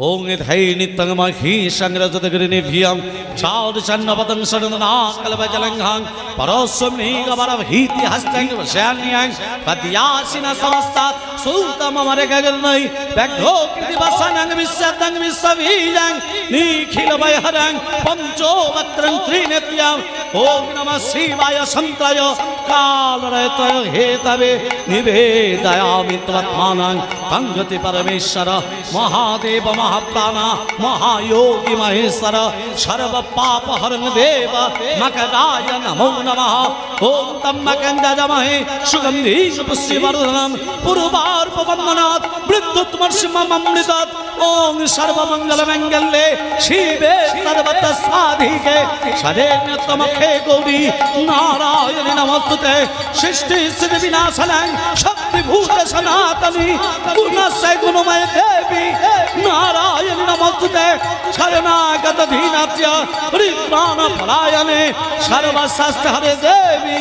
ওং এধাই নিত্যং মাহি সংরজতগিরিনি ভিয়ং চাউদ চন্নপতং সরদনা কলবজলংঘং পরস্বমেঘ বরভীতি হস্তং বশান্যং পদ্যাসিনা সমস্তাৎ সুতাম আমারে গাগর নাই ব্যাঘ্র কৃতি বাসানাং বিশ্বাদাং বিশ্ববীজাং নিখিল বয়হরাং পঞ্চবক্ত্রং ত্রিনেত্যাম ওম নমঃ শিবায় সন্ত্রায় কালরতয় হেতবে নিবেদয়ামি তৎমানাং তঙ্গতি পরমেশ্বর মহাদেব মহাপ্রাণ মহায়োগী মহেশ্বর সর্ব পাপ হরং দেব মকরায় নমো নমঃ ওম তম মকন্দজমহে সুগন্ধি পুষ্টিবর্ধনম পূর্বার্পবন্দনাৎ বৃদ্ধোত্তমর্ষিমমৃতাৎ ওম সর্বমঙ্গল মঙ্গলে শিবে সর্বত সাধিকে শরণ্যতমখে গৌরী নারায়ণে নমস্তুতে সৃষ্টি স্থিতি বিনাশনাং শক্তিভূত সনাতনী গুণস্যৈ গুণময় দেবী নারায়ণে নমস্তুতে শরণাগত ধীনাত্য পরিত্রাণ পরায়ণে সর্বশাস্ত্র হরে দেবী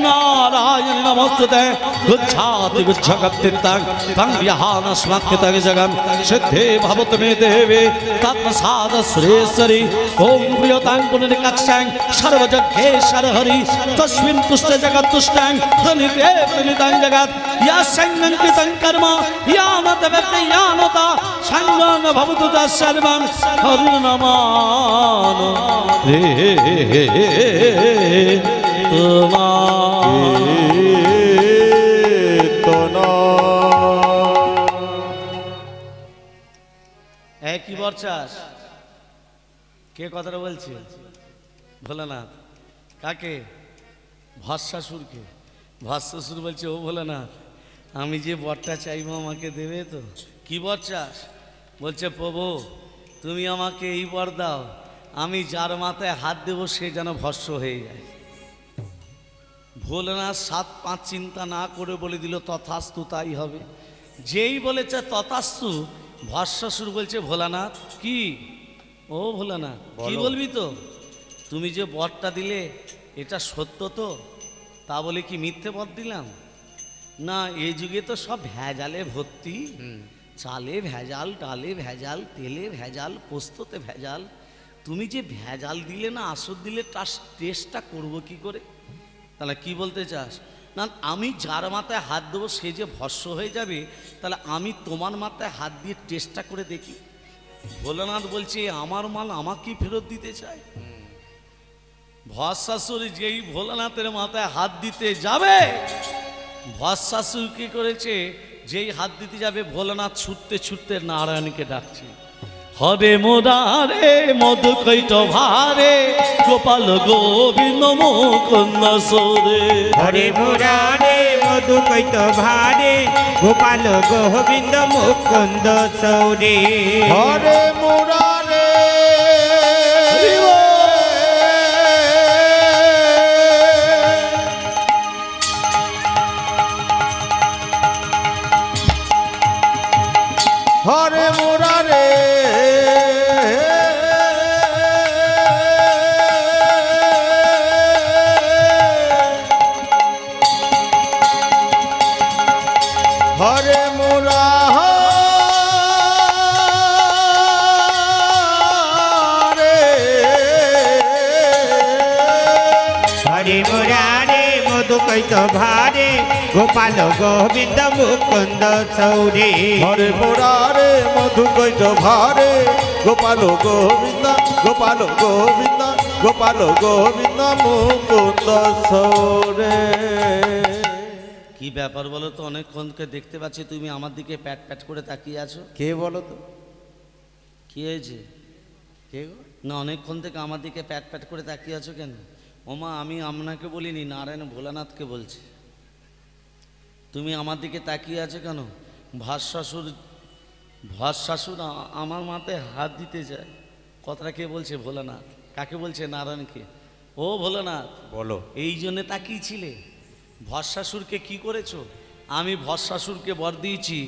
নারায়ণে নমস্তুতে গুচ্ছাতি গুচ্ছগপ্তিত্তাং তং বিহানস্মাৎকৃতং জগম সিদ্ধে ভবত মে দেবে তৎপ্রসাদ সুরেশ্বরী ওম প্রিয়তাং পুনরিকাক্ষাং সর্বযজ্ঞেশ্বর হরি তস্মিন তুষ্ট জগৎ তুষ্টাং প্রণীতে প্রণীতাং জগৎ ইয়া সংগঙ্কিতং কর্ম ইয়ানত ব্যক্তি ইয়ানতা সংগং ভবতু তৎসর্বং হরি নমান রে কি বরচাস কে কথাটা বলছে ভোলানাথ কাকে ভস্মাসুরকে ভস্মাসুর বলছে ও ভোলানাথ আমি যে বরটা চাইবো আমাকে দেবে তো কি বর চাস বলছে প্রভু তুমি আমাকে এই বর দাও আমি যার মাথায় হাত দেবো সে যেন ভস্ম হয়ে যায় ভোলানাথ 7-5 চিন্তা না করে বলে দিল তথাস্তু তাই হবে যেই বলেছে তথাস্তু ভস্মাসুর বলছে ভোলানাথ কি ও ভোলানাথ কি বলবি তো তুমি যে বরটা দিলে এটা সত্য তো তা বলে কি মিথ্যে বর দিলাম না এই যুগে তো সব ভেজালে ভর্তি চালে ভেজাল ডালে ভেজাল তেলে ভেজাল পোস্ততে ভেজাল তুমি যে ভেজাল দিলে না আসর দিলে তার টেস্টটা করবো কি করে তাহলে কি বলতে চাস না আমি যার মাথায় হাত দেবো সে যে ভস্ম হয়ে যাবে তাহলে আমি তোমার মাথায় হাত দিয়ে টেস্টটা করে দেখি ভোলানাথ বলছে আমার মাল আমাকেই ফেরত দিতে চায় ভস্মাসুর যেই ভোলানাথের মাথায় হাত দিতে যাবে ভস্মাসুর কি করেছে যেই হাত দিতে যাবে ভোলানাথ ছুটতে ছুটতে নারায়ণকে ডাকছে হরে মোরারে মধু কৈট ভারে গোপাল গোবিন্দ মুকুন্দ সরে হরে মুরারে মধু কৈত ভারে গোপাল গোবিন্দ মুকুন্দ সৌরে হরে মুরারে হরে মুরারে হরে মুরারে হরে মুরারে মধু কৈত ভারে গোপাল গোবিন্দ মুকুন্দ সৌরে হরে মুরারে মধু কৈট ভারে গোপাল গোবিন্দ গোপাল গোবিন্দ গোপাল গোবিন্দ মুকুন্দ সৌরে কি ব্যাপার বলো তো অনেকক্ষণকে দেখতে পাচ্ছি তুমি আমার দিকে প্যাট প্যাট করে তাকিয়ে আছো কে বলো তো কি হয়েছে কে গো না অনেকক্ষণ থেকে আমার দিকে প্যাট প্যাট করে তাকিয়ে আছো কেন ওমা আমি আপনাকে বলিনি নারায়ণ ভোলানাথকে বলছি তুমি আমার দিকে তাকিয়ে আছো কেন ভস্মাসুর আমার মাথায় হাত দিতে চায় কথাটা কে বলছে ভোলানাথ কাকে বলছে নারায়ণকে ও ভোলানাথ বলো এই জন্যে তাকিয়েছিলে ভস্মাসুরকে কি করেছো আমি ভস্মাসুরকে বর দিয়েছি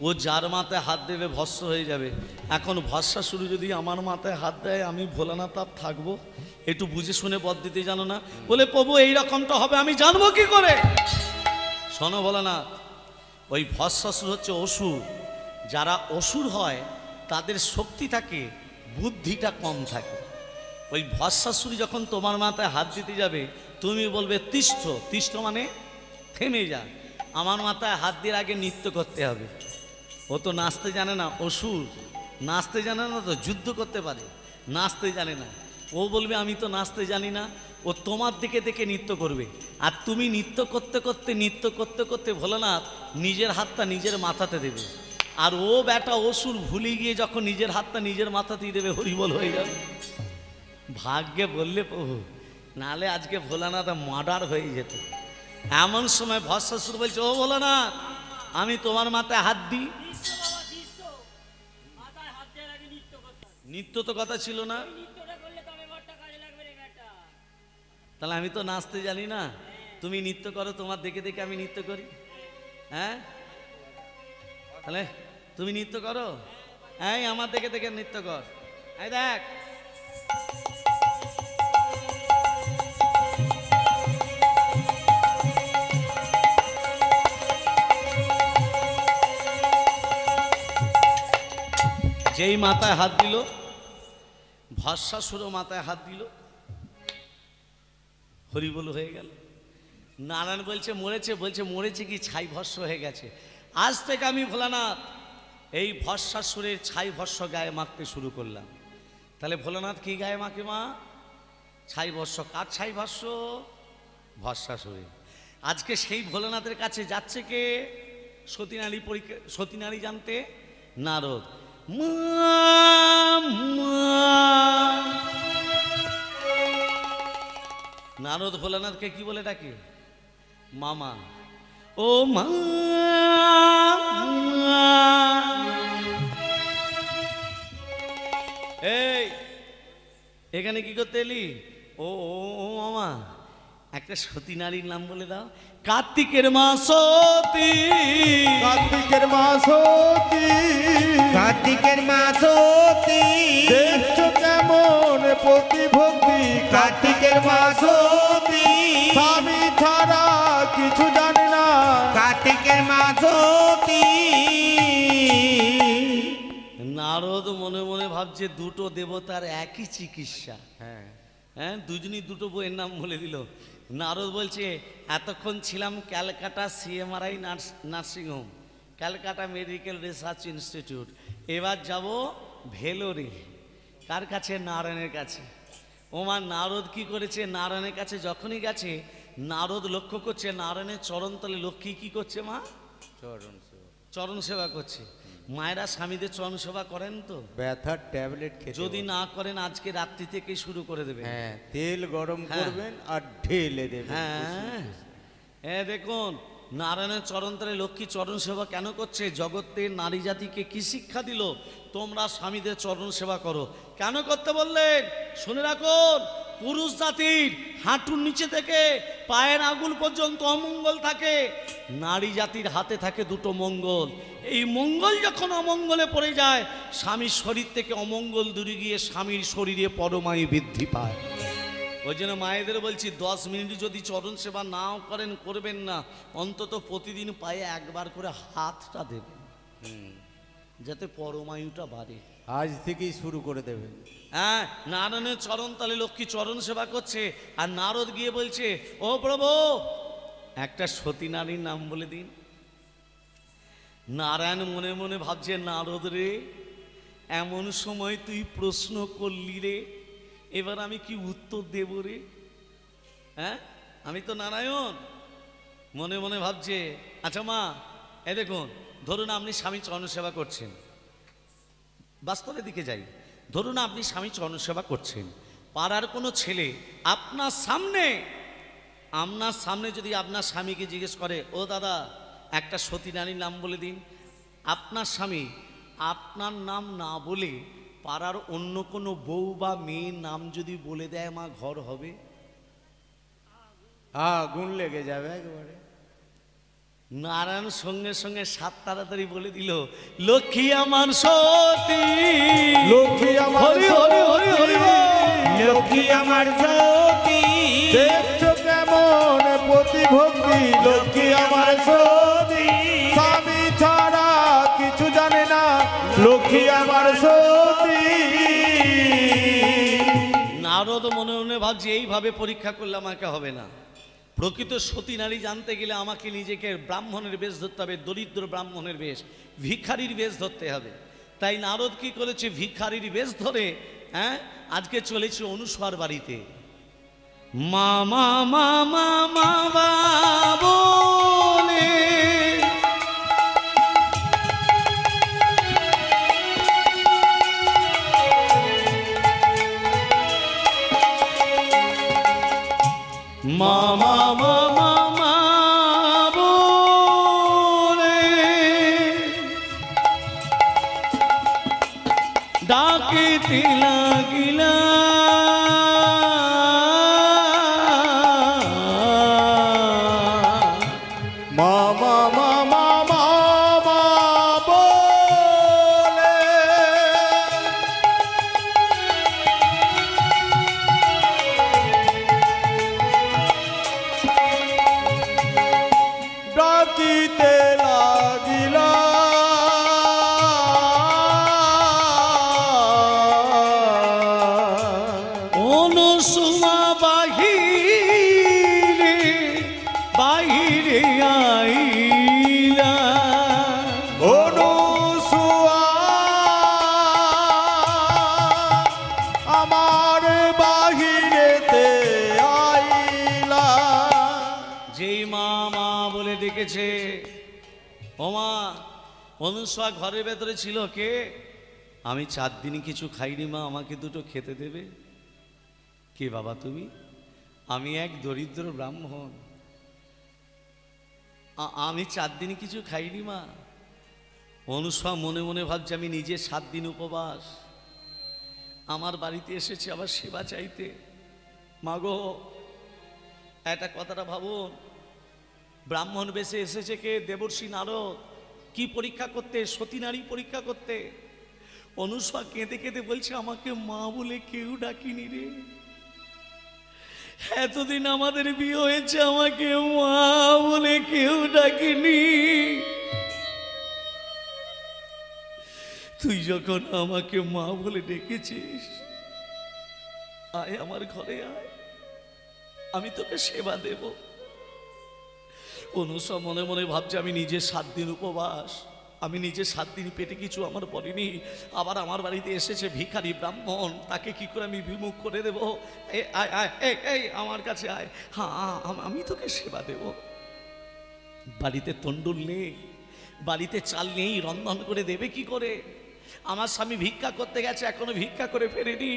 ও যার মাথায় হাত দেবে ভস্ম হয়ে যাবে এখন ভস্মাসুর যদি আমার মাথায় হাত দেয় আমি ভোলানাথ আর থাকবো একটু বুঝে শুনে বর দিতে জানো না বলে প্রভু এই রকমটা হবে আমি জানবো কি করে শোনো ভোলানাথ ওই ভস্মাসুর হচ্ছে অসুর যারা অসুর হয় তাদের শক্তি থাকে বুদ্ধিটা কম থাকে ওই ভস্মাসুর যখন তোমার মাথায় হাত দিতে যাবে তুমি বলবে তিষ্ঠ তিষ্ঠ মানে থেমে যা আমার মাথায় হাত দিয়ে আগে নৃত্য করতে হবে। ও তো নাচতে জানে না, অসুর নাচতে জানে না, তো যুদ্ধ করতে পারে, নাচতে জানে না। ও বলবে আমি তো নাচতে জানি না, ও তোমার দিকে দেখে নৃত্য করবে। আর তুমি নৃত্য করতে করতে ভোলানাথ নিজের হাতটা নিজের মাথাতে দেবে। আর ও বেটা অসুর ভুলে গিয়ে যখন নিজের হাতটা নিজের মাথাতেই দেবে, হরিবল হয়ে যাবে। ভাগ্যে বললে প্রভু, নালে আজকে ভোলানাথ মার্ডার হয়ে যেত। এমন সময় ভস্মাসুর বলছে, ও ভোলানাথ আমি তোমার মাথায় হাত দিই। নৃত্য তো কথা ছিল না, তাহলে আমি তো নাচতে জানি না, তুমি নৃত্য করো, তোমার দেখে দেখে আমি নৃত্য করি। হ্যাঁ তাহলে তুমি নৃত্য করো, হ্যাঁ আমার দেখে দেখে নৃত্য কর। এই দেখ যেই মাথায় হাত দিল, ভস্মাসুরও মাথায় হাত দিল, হরিবল হয়ে গেল। নারায়ণ বলছে মরেছে, বলছে মরেছে কি, ছাই ভস্ম হয়ে গেছে। আজ থেকে আমি ভোলানাথ এই ভস্মাসুরের ছাই ভস্ম গায়ে মাখতে শুরু করলাম। তাহলে ভোলানাথ কি গায়ে মাখে মা? ছাই ভস্ম। কার ছাই ভস্ম? ভস্মাসুরের। আজকে সেই ভোলানাথের কাছে যাচ্ছে কে? সতীনারী পরীক্ষা, সতীনারী জানতে নারদ। নারদ ভোলানাথকে কি বলে ডাকে? মামা। ও মা, এই এখানে কি করতে এলি? ও ও মামা, একটা সতী নারীর নাম বলে দাও। কার্তিকের মা সতী, কার্তিকের মা সতী, কার্তিকের মা সতী, দেখছো কেমন প্রতিভক্তি, কার্তিকের মা সতী, স্বামী ছাড়া কিছু জানে না, কার্তিকের মা সতী। নারদ মনে মনে ভাবছে দুটো দেবতার একই চিকিৎসা। হ্যাঁ হ্যাঁ, দুজনই দুটো বইয়ের নাম বলে দিল। নারদ বলছে এতক্ষণ ছিলাম Calcutta CMRI nursing home, Calcutta medical research institute, এবার যাব ভেলোরে। কার কাছে? নারায়ণের কাছে। ওমা নারদ কি করেছে? নারায়ণের কাছে যখনই গেছে, নারদ লক্ষ্য করছে নারায়ণের চরণতলে লক্ষ্মী কি করছে? মা চরণ সেবা করছে। মায়েরা স্বামীদের চরণ সেবা করেন তো? ব্যথার ট্যাবলেট খেতে যদি না করেন আজকে রাত্রি থেকে শুরু করে দেবে। হ্যাঁ, তেল গরম হ্যাঁ। করবেন আর ঢেলে দেবেন। হ্যাঁ দেখুন, নারায়ণের চরণতলে লক্ষ্মী চরণ সেবা কেন করছে? জগতের নারী জাতিকে কি শিক্ষা দিল? তোমরা স্বামীদের চরণ সেবা করো। কেন করতে বললেন? শুনে রাখুন, পুরুষ জাতির হাঁটুর নিচে থেকে পায়ের আঙুল পর্যন্ত অমঙ্গল থাকে, নারী জাতির হাতে থাকে দুটো মঙ্গল। এই মঙ্গল যখন অমঙ্গলে পড়ে যায়, স্বামীর শরীর থেকে অমঙ্গল দূরে গিয়ে স্বামীর শরীরে পরমায়ু বৃদ্ধি পায়। ওই জন্য মায়েদের বলছি 10 মিনিট যদি চরণ সেবা নাও করেন, করবেন না, অন্তত প্রতিদিন পায়ে একবার করে হাতটা দেবেন, যাতে পরমায়ুটা বাড়ে। আজ থেকেই শুরু করে দেবেন। হ্যাঁ, নারায়ণের চরণ তলে লক্ষ্মী চরণ সেবা করছে, আর নারদ গিয়ে বলছে ও প্রভু একটা সতী নারীর নাম বলে দিন। নারায়ণ মনে মনে ভাবছে নারদ রে, এমন সময় তুই প্রশ্ন করলি রে, এবার আমি কি উত্তর দেব রে? হ্যাঁ, আমি তো নারায়ণ। মনে মনে ভাবছে আচ্ছা মা, এ দেখুন, ধরুন আপনি স্বামী চরণ সেবা করছেন, বাস্তবের দিকে যাই, ধরুন আপনি স্বামী চরণ সেবা করছেন, পাড়ার কোনো ছেলে আপনার সামনে যদি আপনার স্বামীকে জিজ্ঞেস করে ও দাদা একটা সতী নারীর নাম বলে দিন, আপনার স্বামী আপনার নাম না বলে পাড়ার অন্য কোনো বউ বা মেয়ের নাম যদি বলে দেয়, মা ঘর হবে? আগুন লেগে যাবে একবারে। নারায়ণ সঙ্গে সঙ্গে 7 তাড়াতাড়ি বলে দিল লক্ষ্মী আমার সতী, লক্ষ্মী আমার হরি হরি হরি হরি বল। লক্ষ্মী আমার সতী, দেখছো কেমন প্রতিভক্তি, লক্ষ্মী আমার সতী, স্বামী ছাড়া কিছু জানে না, লক্ষ্মী আমার সতী। নারদ মনে মনে ভাবছে এইভাবে পরীক্ষা করলে আমাকে হবে না, প্রকৃত সতী নারী জানতে গেলে আমাকে নিজেকে ব্রাহ্মণের বেশ ধরতে হবে, দরিদ্র ব্রাহ্মণের বেশ, ভিখারির বেশ ধরতে হবে। তাই নারদ কি করেছে, ভিখারির বেশ ধরে আজকে চলেছে অনুসূয়ার বাড়িতে। মামা মামা মামা বলে মামা মামা মামা বলে ডাকিতে লাগিলা। মামা মামা মামা বলে ডাকিতে লাগিলা। অনুসুয়া বাহিরে বাহিরে আইলা। অনুসূয়া আমার বাহিরেতে আইলা। যেই মা মা বলে ডেকেছে, ওমা অনুসূয়া ঘরের ভেতরে ছিল কে? আমি 4 দিন কিছু খাইনি মা, আমাকে দুটো খেতে দেবে? কে বাবা তুমি? আমি এক দরিদ্র ব্রাহ্মণ, আমি 4 দিন কিছু খাইনি মা। অনুসূয়া মনে মনে ভাবছে আমি নিজে 7 দিন উপবাস, আমার বাড়িতে এসেছে আবার সেবা চাইতে। মাগো একটা কথাটা ভাবুন, ব্রাহ্মণ বেশে এসেছে কে? দেবর্ষি নারদ। কি পরীক্ষা করতে? সতী নারী পরীক্ষা করতে। অনুসূয়া কেঁদে কেঁদে বলছে আমাকে মা বলে কেউ ডাকিনি রে, এতদিন আমাদের বিয়ে হয়েছে আমাকে মা বলে কেউ ডাকিনি। তুই যখন আমাকে মা বলে ডেকেছিস, আয় আমার ঘরে আয়, আমি তোকে সেবা দেব। অনুসূয়া মনে মনে ভাবছে আমি নিজে 7 দিন উপবাস, আমি নিজে 7 দিন পেটে কিছু আমার বলিনি, আবার আমার বাড়িতে এসেছে ভিখারি ব্রাহ্মণ, তাকে কি করে আমি বিমুখ করে দেব? আয় আয় এই আমার কাছে আয়, হ্যাঁ আমি তোকে সেবা দেব। বাড়িতে তণ্ডুল নেই, বাড়িতে চাল নেই, রন্ধন করে দেবে কি করে? আমার স্বামী ভিক্ষা করতে গেছে, এখনো ভিক্ষা করে ফেরেনি।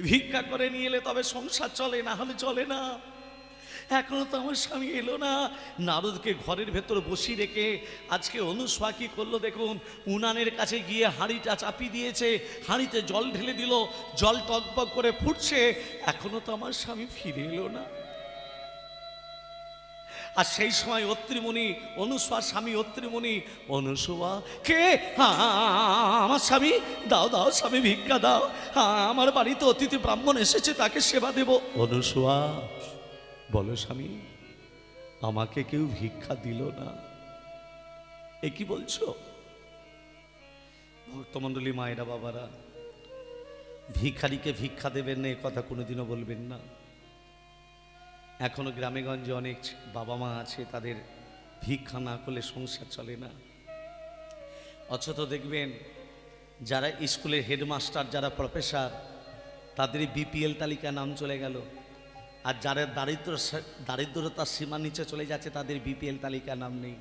ভিক্ষা করে নিয়ে এলে তবে সংসার চলে, না হলে চলে না। এখনো তো আমার স্বামী এলো না। নারদকে ঘরের ভেতর বসিয়ে রেখে আজকে অনুসূয়া কি করলো দেখুন, উনানের কাছে গিয়ে হাঁড়িটা চাপিয়ে দিয়েছে, হাঁড়িতে জল ঢেলে দিল, জল টকবক করে ফুটছে, এখনো তো আমার স্বামী ফিরে এলো না। আর সেই সময় অত্রিমুনি, অনুসূয়ার স্বামী অত্রিমুনি, অনুসূয়া কে? আমার স্বামী, দাও দাও স্বামী ভিক্ষা দাও, আমার বাড়িতে অতিথি ব্রাহ্মণ এসেছে, তাকে সেবা দেব। অনুসূয়া বলো স্বামী, আমাকে কেউ ভিক্ষা দিল না, এ কি বলছো? ভক্তমণ্ডলী মায়েরা বাবারা, ভিখারিকে ভিক্ষা দেবেন না এ কথা কোনোদিনও বলবেন না। এখনো গ্রামেগঞ্জে অনেক বাবা মা আছে, তাদের ভিক্ষা না করলে সংসার চলে না। অথচ দেখবেন যারা স্কুলের হেডমাস্টার, যারা প্রফেসর, তাদের বিপিএল তালিকা নাম চলে গেল, আর যারা দারিদ্রতার সীমার নিচে চলে যাচ্ছে তাদের বিপিএল তালিকা নাম নেই।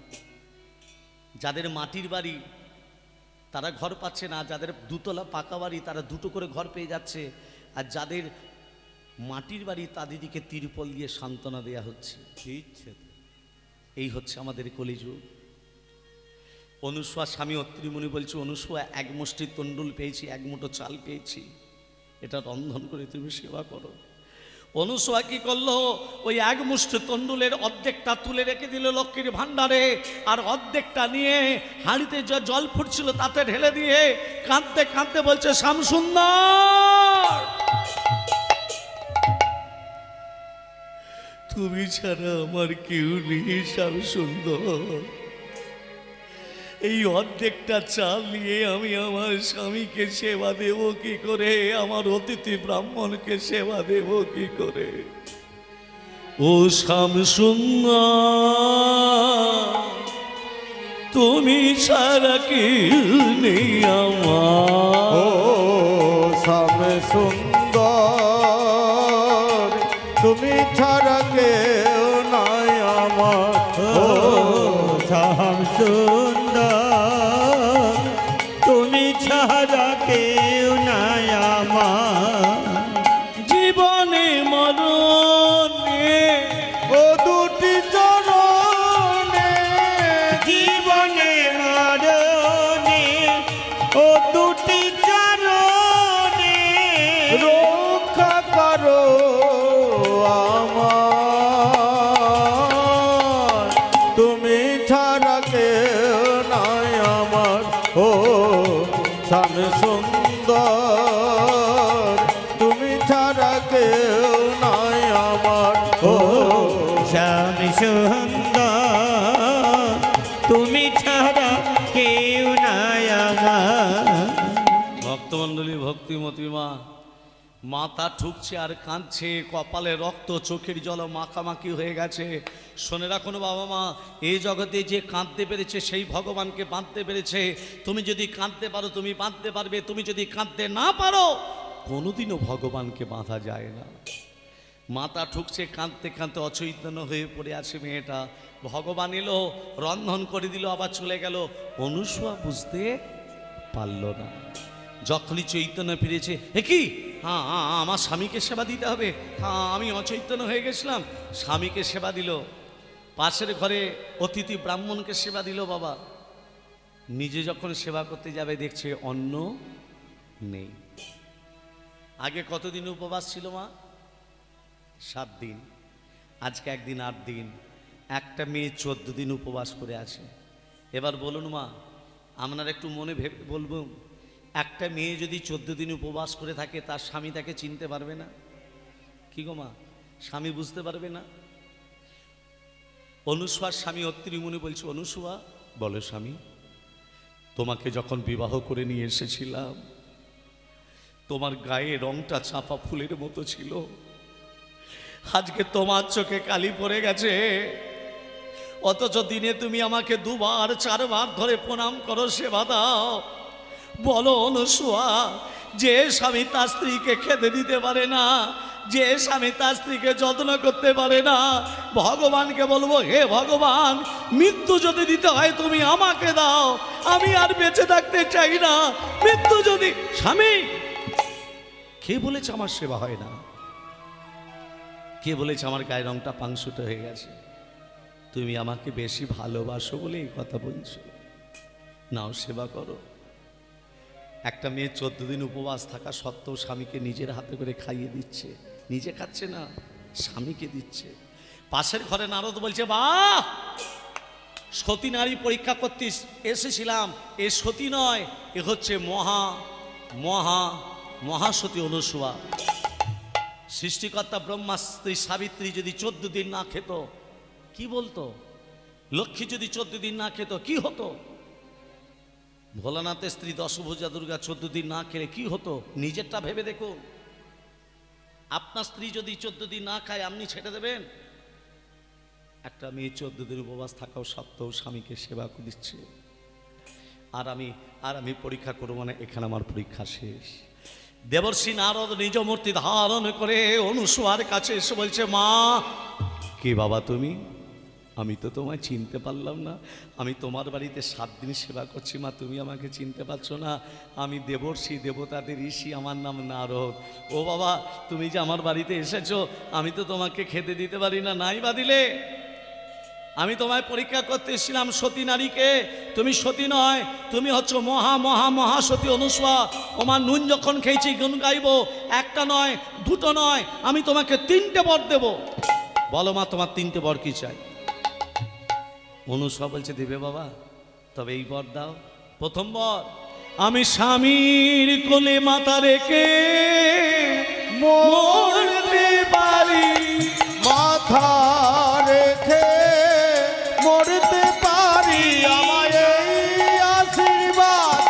যাদের মাটির বাড়ি তারা ঘর পাচ্ছে না, যাদের 2 তলা পাকা বাড়ি তারা 2টো করে ঘর পেয়ে যাচ্ছে, আর যাদের মাটির বাড়ি তাদেরকে তিরপল দিয়ে সান্ত্বনা দেওয়া হচ্ছে। এই হচ্ছে আমাদের কলিযুগ। অনুসূয়া স্বামী অত্রিমুনি বলছে, অনুসূয়া 1 মুষ্টি তণ্ডুল পেয়েছি, 1 মুঠো চাল পেয়েছি, এটা রন্ধন করে তুমি সেবা করো। অনুসূয়া কি করলো, ওই 1 মুষ্টি তণ্ডুলের অর্ধেকটা তুলে রেখে দিল লক্ষ্মীর ভান্ডারে, আর অর্ধেকটা নিয়ে হাঁড়িতে যে জল ফুটছিল তাতে ঢেলে দিয়ে কাঁদতে কাঁদতে বলছে, শ্যামসুন্দর তুমি ছাড়া আমার কেউ নেই শ্যামসুন্দর। এই অর্ধেকটা চাল নিয়ে আমি আমার স্বামীকে সেবা দেব কি করে, আমার অতিথি ব্রাহ্মণকে সেবা দেব কি করে? ও শামসুন্নাহ তুমি ছাড়া কেউ নেই আমার। ও শ্যামে সুন্দর তুমি ছাড়া কেউ নাই আমার। ও শ্যাম সুন্দর তুমি ছাড়া কেউ নাই আমার। জীবনে মরণে ও দুটি চরণে জীবনে মরণে ও দুটি চরণে রক্ষা করো আমার। তুমি ছাড়া কেউ নাই আমার। ও শ্যামে সুন্দর তুমি ছাড়া কেউ নাই আমার। ও শ্যাম সুন্দর তুমি ছাড়া কেউ নাই আমার। ভক্তমণ্ডলী ভক্তিমতী মা মাথা ঠুকছে আর কাঁদছে, কপালে রক্ত চোখের জল মাখামাখি হয়ে গেছে। শোনে রাখুন বাবা মা, এই জগতে যে কাঁদতে পেরেছে সেই ভগবানকে বাঁধতে পেরেছে। তুমি যদি কাঁদতে পারো তুমি বাঁধতে পারবে, তুমি যদি কাঁদতে না পারো কোনোদিনও ভগবানকে বাঁধা যায় না। মাথা ঠুকছে, কাঁদতে কাঁদতে অচৈতন্য হয়ে পড়ে আছে মেয়েটা। ভগবান এলো, রন্ধন করে দিল, আবার চলে গেল। অনুসূয়া বুঝতে পারল না। যখনই চৈতন্য ফিরেছে, এ কি, হ্যাঁ আমার স্বামীকে সেবা দিতে হবে, হ্যাঁ আমি অচৈতন্য হয়ে গেছিলাম। স্বামীকে সেবা দিল, পাশের ঘরে অতিথি ব্রাহ্মণকে সেবা দিল বাবা। নিজে যখন সেবা করতে যাবে দেখছে অন্ন নেই। আগে কতদিন উপবাস ছিল মা? 7 দিন। আজকে একদিন 8 দিন। একটা মেয়ে 14 দিন উপবাস করে আছে। এবার বলুন মা, আপনারা একটু মনে ভেবে বলবো, একটা মেয়ে যদি 14 দিন উপবাস করে থাকে তার স্বামী তাকে চিনতে পারবে না? কি গো মা, স্বামী বুঝতে পারবে না? অনুসূয়ার স্বামী অত্রিমুনি বলছে, অনুসূয়া বলো স্বামী, তোমাকে যখন বিবাহ করে নিয়ে এসেছিলাম তোমার গায়ে রংটা চাপা ফুলের মতো ছিল, আজকে তোমার চোখে কালি পড়ে গেছে। অথচ দিনে তুমি আমাকে 2বার 4বার ধরে প্রণাম করো, সেবা দাও। বলো অনুসূয়া, যে স্বামী তার স্ত্রীকে খেতে দিতে পারে না, যে স্বামী তার স্ত্রীকে যত্ন করতে পারে না, ভগবানকে বলবো, হে ভগবান, মৃত্যু যদি দিতে হয় তুমি আমাকে দাও, আমি আর বেঁচে থাকতে চাই না। মৃত্যু যদি, স্বামী কে বলেছে আমার সেবা হয় না? কে বলেছে আমার গায়ের রংটা পাংশুটে হয়ে গেছে? তুমি আমাকে বেশি ভালোবাসো বলে এই কথা বলছো। নাও সেবা করো। একটা মেয়ে 14 দিন উপবাস থাকা সত্ত্বেও স্বামীকে নিজের হাতে করে খাইয়ে দিচ্ছে। নিজে খাচ্ছে না, স্বামীকে দিচ্ছে। পাশের ঘরে নারদ বলছে, বাহ, সতী নারী পরীক্ষা করতে এসেছিলাম। এ সতী নয়, এ হচ্ছে মহাসতী অনুসূয়া। সৃষ্টিকর্তা ব্রহ্মা স্ত্রী সাবিত্রী যদি 14 দিন না খেত কি বলতো? লক্ষ্মী যদি 14 দিন না খেত কি হতো? ভোলানাথের স্ত্রী দশভুজা দুর্গা 14 দিন না খেলে কি হতো? নিজেরটা ভেবে দেখুন। আপনার স্ত্রী যদি 14 দিন না খায় আপনি ছেড়ে দেবেন? একটা মেয়ে 14 দিন উপবাস থাকাও সত্ত্বেও স্বামীকে সেবা দিচ্ছে। আর আমি পরীক্ষা করবো মানে এখানে আমার পরীক্ষা শেষ। দেবর্ষি নারদ নিজ মূর্তি ধারণ করে অনুসূয়ার কাছে এসে বলছে, মা, কে বাবা তুমি? আমি তো তোমায় চিনতে পারলাম না। আমি তোমার বাড়িতে 7 দিন সেবা করছি মা, তুমি আমাকে চিনতে পারছো না? আমি দেবর্ষি, দেবতাদের ঋষি, আমার নাম নারদ। ও বাবা, তুমি যে আমার বাড়িতে এসেছো, আমি তো তোমাকে খেতে দিতে পারি না, নাই বা দিলে। আমি তোমায় পরীক্ষা করতে এসেছিলাম সতী নারীকে। তুমি সতী নয়, তুমি হচ্ছে মহাসতী অনুসূয়া। আমার নুন যখন খেয়েছি গুণ গাইবো, একটা নয়, দুটো নয়, আমি তোমাকে 3টে বর দেব। বলো মা, তোমার 3টে বর কি চাই? অনুসূয়া বলছে, দেবে বাবা, তবে এই বর দাও। প্রথম বর, আমি স্বামীর কোলে মাথা রেখে মরতে পারি। মাথা রেখে মরতে পারি, আমায় এই আশীর্বাদ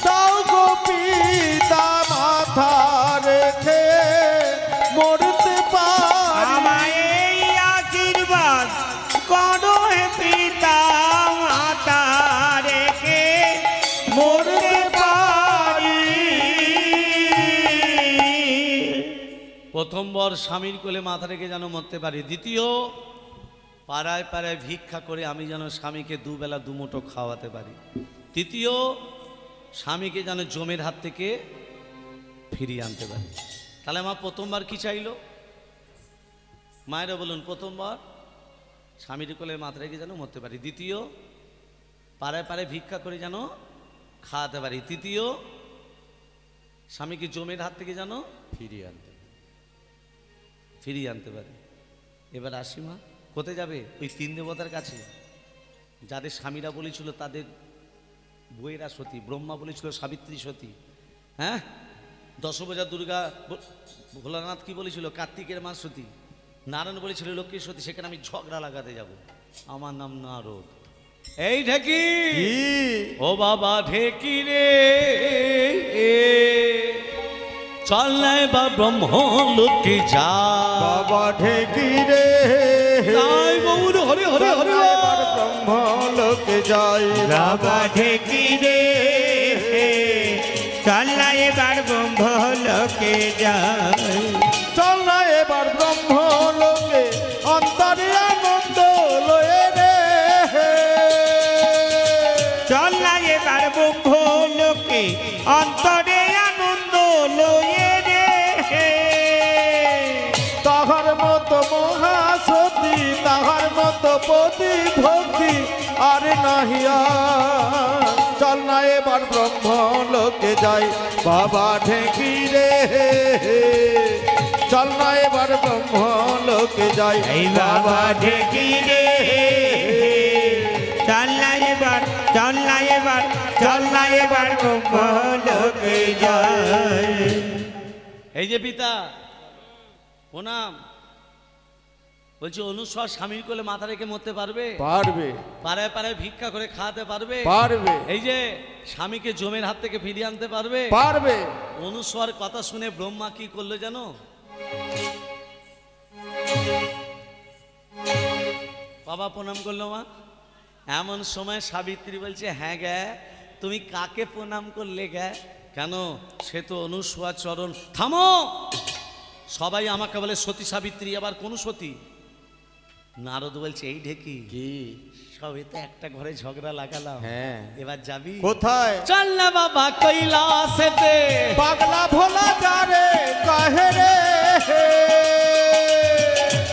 দাও গো পিতা। মাথা রেখে মরতে পারি, আমায় এই প্রথমবার স্বামীর কোলে মাথা রেখে যেন মরতে পারি, দ্বিতীয় পাড়ায় পাড়ায় ভিক্ষা করে আমি যেন স্বামীকে দুবেলা দুমুঠো খাওয়াতে পারি, তৃতীয় স্বামীকে যেন জমের হাত থেকে ফিরিয়ে আনতে পারি। তাহলে মা প্রথমবার কি চাইলো? মায়েরা বলুন, প্রথমবার স্বামীর কোলে মাথা রেখে যেন মরতে পারি, দ্বিতীয় পাড়ায় পাড়ায় ভিক্ষা করে যেন খাওয়াতে পারি, তৃতীয় স্বামীকে জমের হাত থেকে যেন ফিরিয়ে আনতে পারি। এবার আসি মা, কোথায় যাবে? ওই তিন দেবতার কাছে, যাদের স্বামীরা বলেছিল তাদের বইয়েরা সতী, ব্রহ্মা বলেছিল সাবিত্রী সতী, হ্যাঁ, দশভুজা দুর্গা, ভোলানাথ কি বলেছিল কার্তিকের মা সতী, নারায়ণ বলেছিল লক্ষ্মী সতী। সেখানে আমি ঝগড়া লাগাতে যাব। আমার নাম নারদ। এই ঢেকি, ও বাবা ঢেকি রে, চল নাই বা ব্রহ্ম লোকে যা, বাবা ঢেকি রে, তাই গৌর হরে হরে হরে, ব্রহ্ম লোকে যাই, বাবা ঢেকি রে, চল না এবার ব্রহ্ম লোকে যাই, চল না এবার ব্রহ্ম লোকে অন্তরে আনন্দ লয়ে রে, চল না এবার ব্রহ্ম লোকে অন্তরে আনন্দ লয়ে রে, তাহার মতো মহাসতী, তাহার মতো পতি ভক্তি আর নাহিয়া, চল না এবার ব্রহ্ম লোকে যাই, বাবা ঢেকি রে, চল না এবার ব্রহ্ম লোকে যাই, এই বাবা ঢেকি রে, চল না এবার, চল না এবার, চল না এবার ব্রহ্ম লোকে যাই। এই যে পিতা প্রণাম, বলছি অনুস্বর স্বামীর কোলে মাথা রেখে মরতে পারবে? পারবে, পাড়ায় পাড়ায় ভিক্ষা করে খাওয়াতে পারবে? পারবে, এই যে স্বামীকে জমের হাত থেকে ফিরিয়ে আনতে পারবে? পারবে। অনুস্বর কথা শুনে ব্রহ্মা কি করলো জানো? বাবা প্রণাম করলো মা। এমন সময় সাবিত্রী বলছে, হ্যাঁ গে, তুমি কাকে প্রণাম করলে গে? কেন? সে তো অনুসুয়া চরণ। থামো, সবাই আমাকে বলে সতী সাবিত্রী, আবার কোন সতী? নারদ বলছে, এই ঢেকি কি সবে তো একটা ঘরে ঝগড়া লাগালাম, হ্যাঁ, এবার যাবি কোথায়? চল না বাবা কৈলাসেতে, পাগলা ভোলা যারে কাহে রে,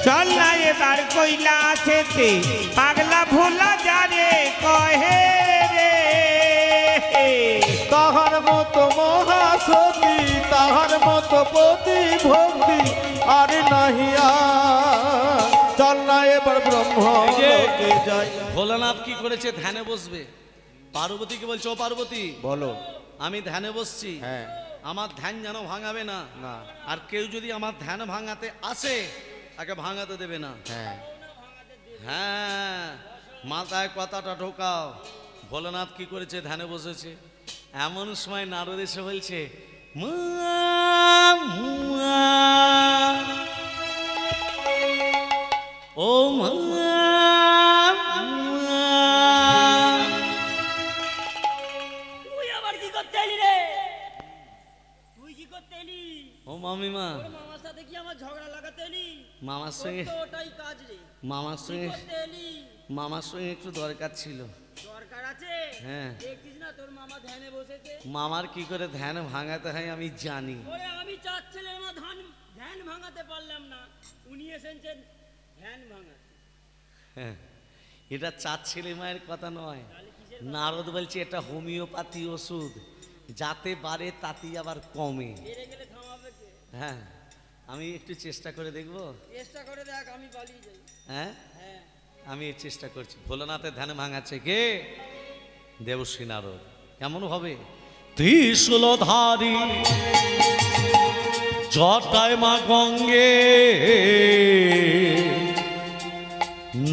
চল না এবার কৈলাসেতে, পাগলা ভোলা যারে কহে রে, তাহার মতো মহাসতী, তাহার মতো পতি ভক্তি আর নাহিয়া, চল না এবার ব্রহ্ম লোকে যাই। ভোলানাথ কি করেছে? ধ্যানে বসবে। পার্বতীকে বলছে, ও পার্বতী বলো। আমি ধ্যানে বসছি, হ্যাঁ, আমার ধ্যান যেন ভাঙাবে না, না, আর কেউ যদি আমার ধ্যান ভাঙাতে আসে তাকে ভাঙাতে দেবে না। হ্যাঁ, হ্যাঁ, মাথায় কথাটা ঢোকাও। ভোলানাথ কি করেছে? ধ্যানে বসেছে। এমন সময় নারদ এসে বলছে, মা, মা, ও মা, তুই আবার কি করতে এলি রে? তুই কি করতে এলি? ও মামিমা, তোর মামার সাথে কি আমার ঝগড়া লাগাতে এলি? মামার তোর সঙ্গে, তো ওটাই কাজ রে। মামার কি সঙ্গে, করতে এলি? মামার সঙ্গে একটু দরকার ছিল। দরকার আছে? হ্যাঁ। দেখছিস না তোর মামা ধ্যানে বসেছে? মামার কি করে ধ্যান ভাঙাতে হয় আমি জানি। ওরে আমি চাচ্ছিলাম না ধ্যান ভাঙাতে পারলাম না, উনি এসেছেন ধ্যান ভাঙাতে। হ্যাঁ, এটা চার ছেলে মায়ের কথা নয়। নারদ বলছে এটা হোমিওপ্যাথি ওষুধ, যাতে বাড়ে তাতেই আবার কমে। বেড়ে গেলে থামাবে কে? হ্যাঁ, আমি একটু চেষ্টা করে দেখবো। চেষ্টা করে দেখ, আমি পালিয়ে যাই। হ্যাঁ, হ্যাঁ, আমি এই চেষ্টা করছি। ভোলানাথের ধ্যান ভাঙাচ্ছে কে? দেবশ্রী নারদ। কেমন হবে? ত্রিশূলধারী জটায় মা গঙ্গে,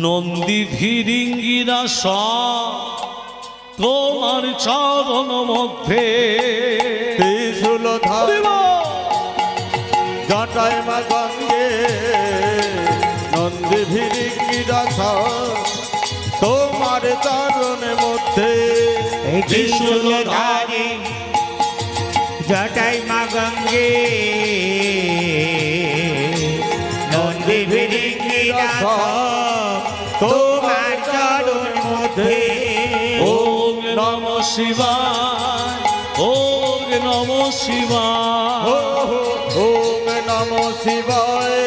নন্দী ভিরিঙ্গিরা তোমার চরণ মধ্যে, ত্রিশূল ধারী জটায় মা গঙ্গে, নন্দী ভিরিঙ্গিরা তোমার চরণের মধ্যে, এই ত্রিশূলধারী জটায় মা গঙ্গে, শিবায় ওম নমঃ শিবায় ওম নমঃ শিবায়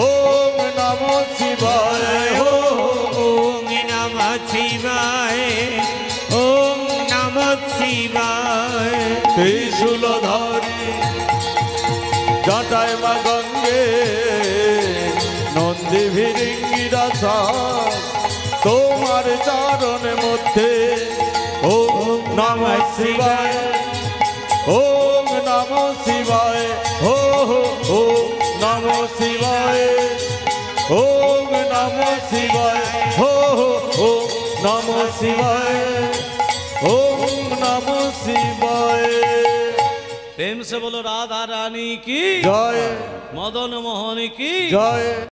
ওম নমঃ শিবায় ওম নমঃ শিবায় ওম নমঃ শিবায় ত্রিশূলধারী জটায় মা গঙ্গে নন্দী ভিরিঙ্গিরা সব তোমার চরণের মধ্যে ওম নমঃ শিবায় ওম নমঃ শিবায় ওম নমঃ শিবায় ওম নমঃ শিবায় ওম নমঃ শিবায় ওম নমঃ শিবায়। प्रेम से बोलो राधा रानी की জয় मदन मोहन की জয়।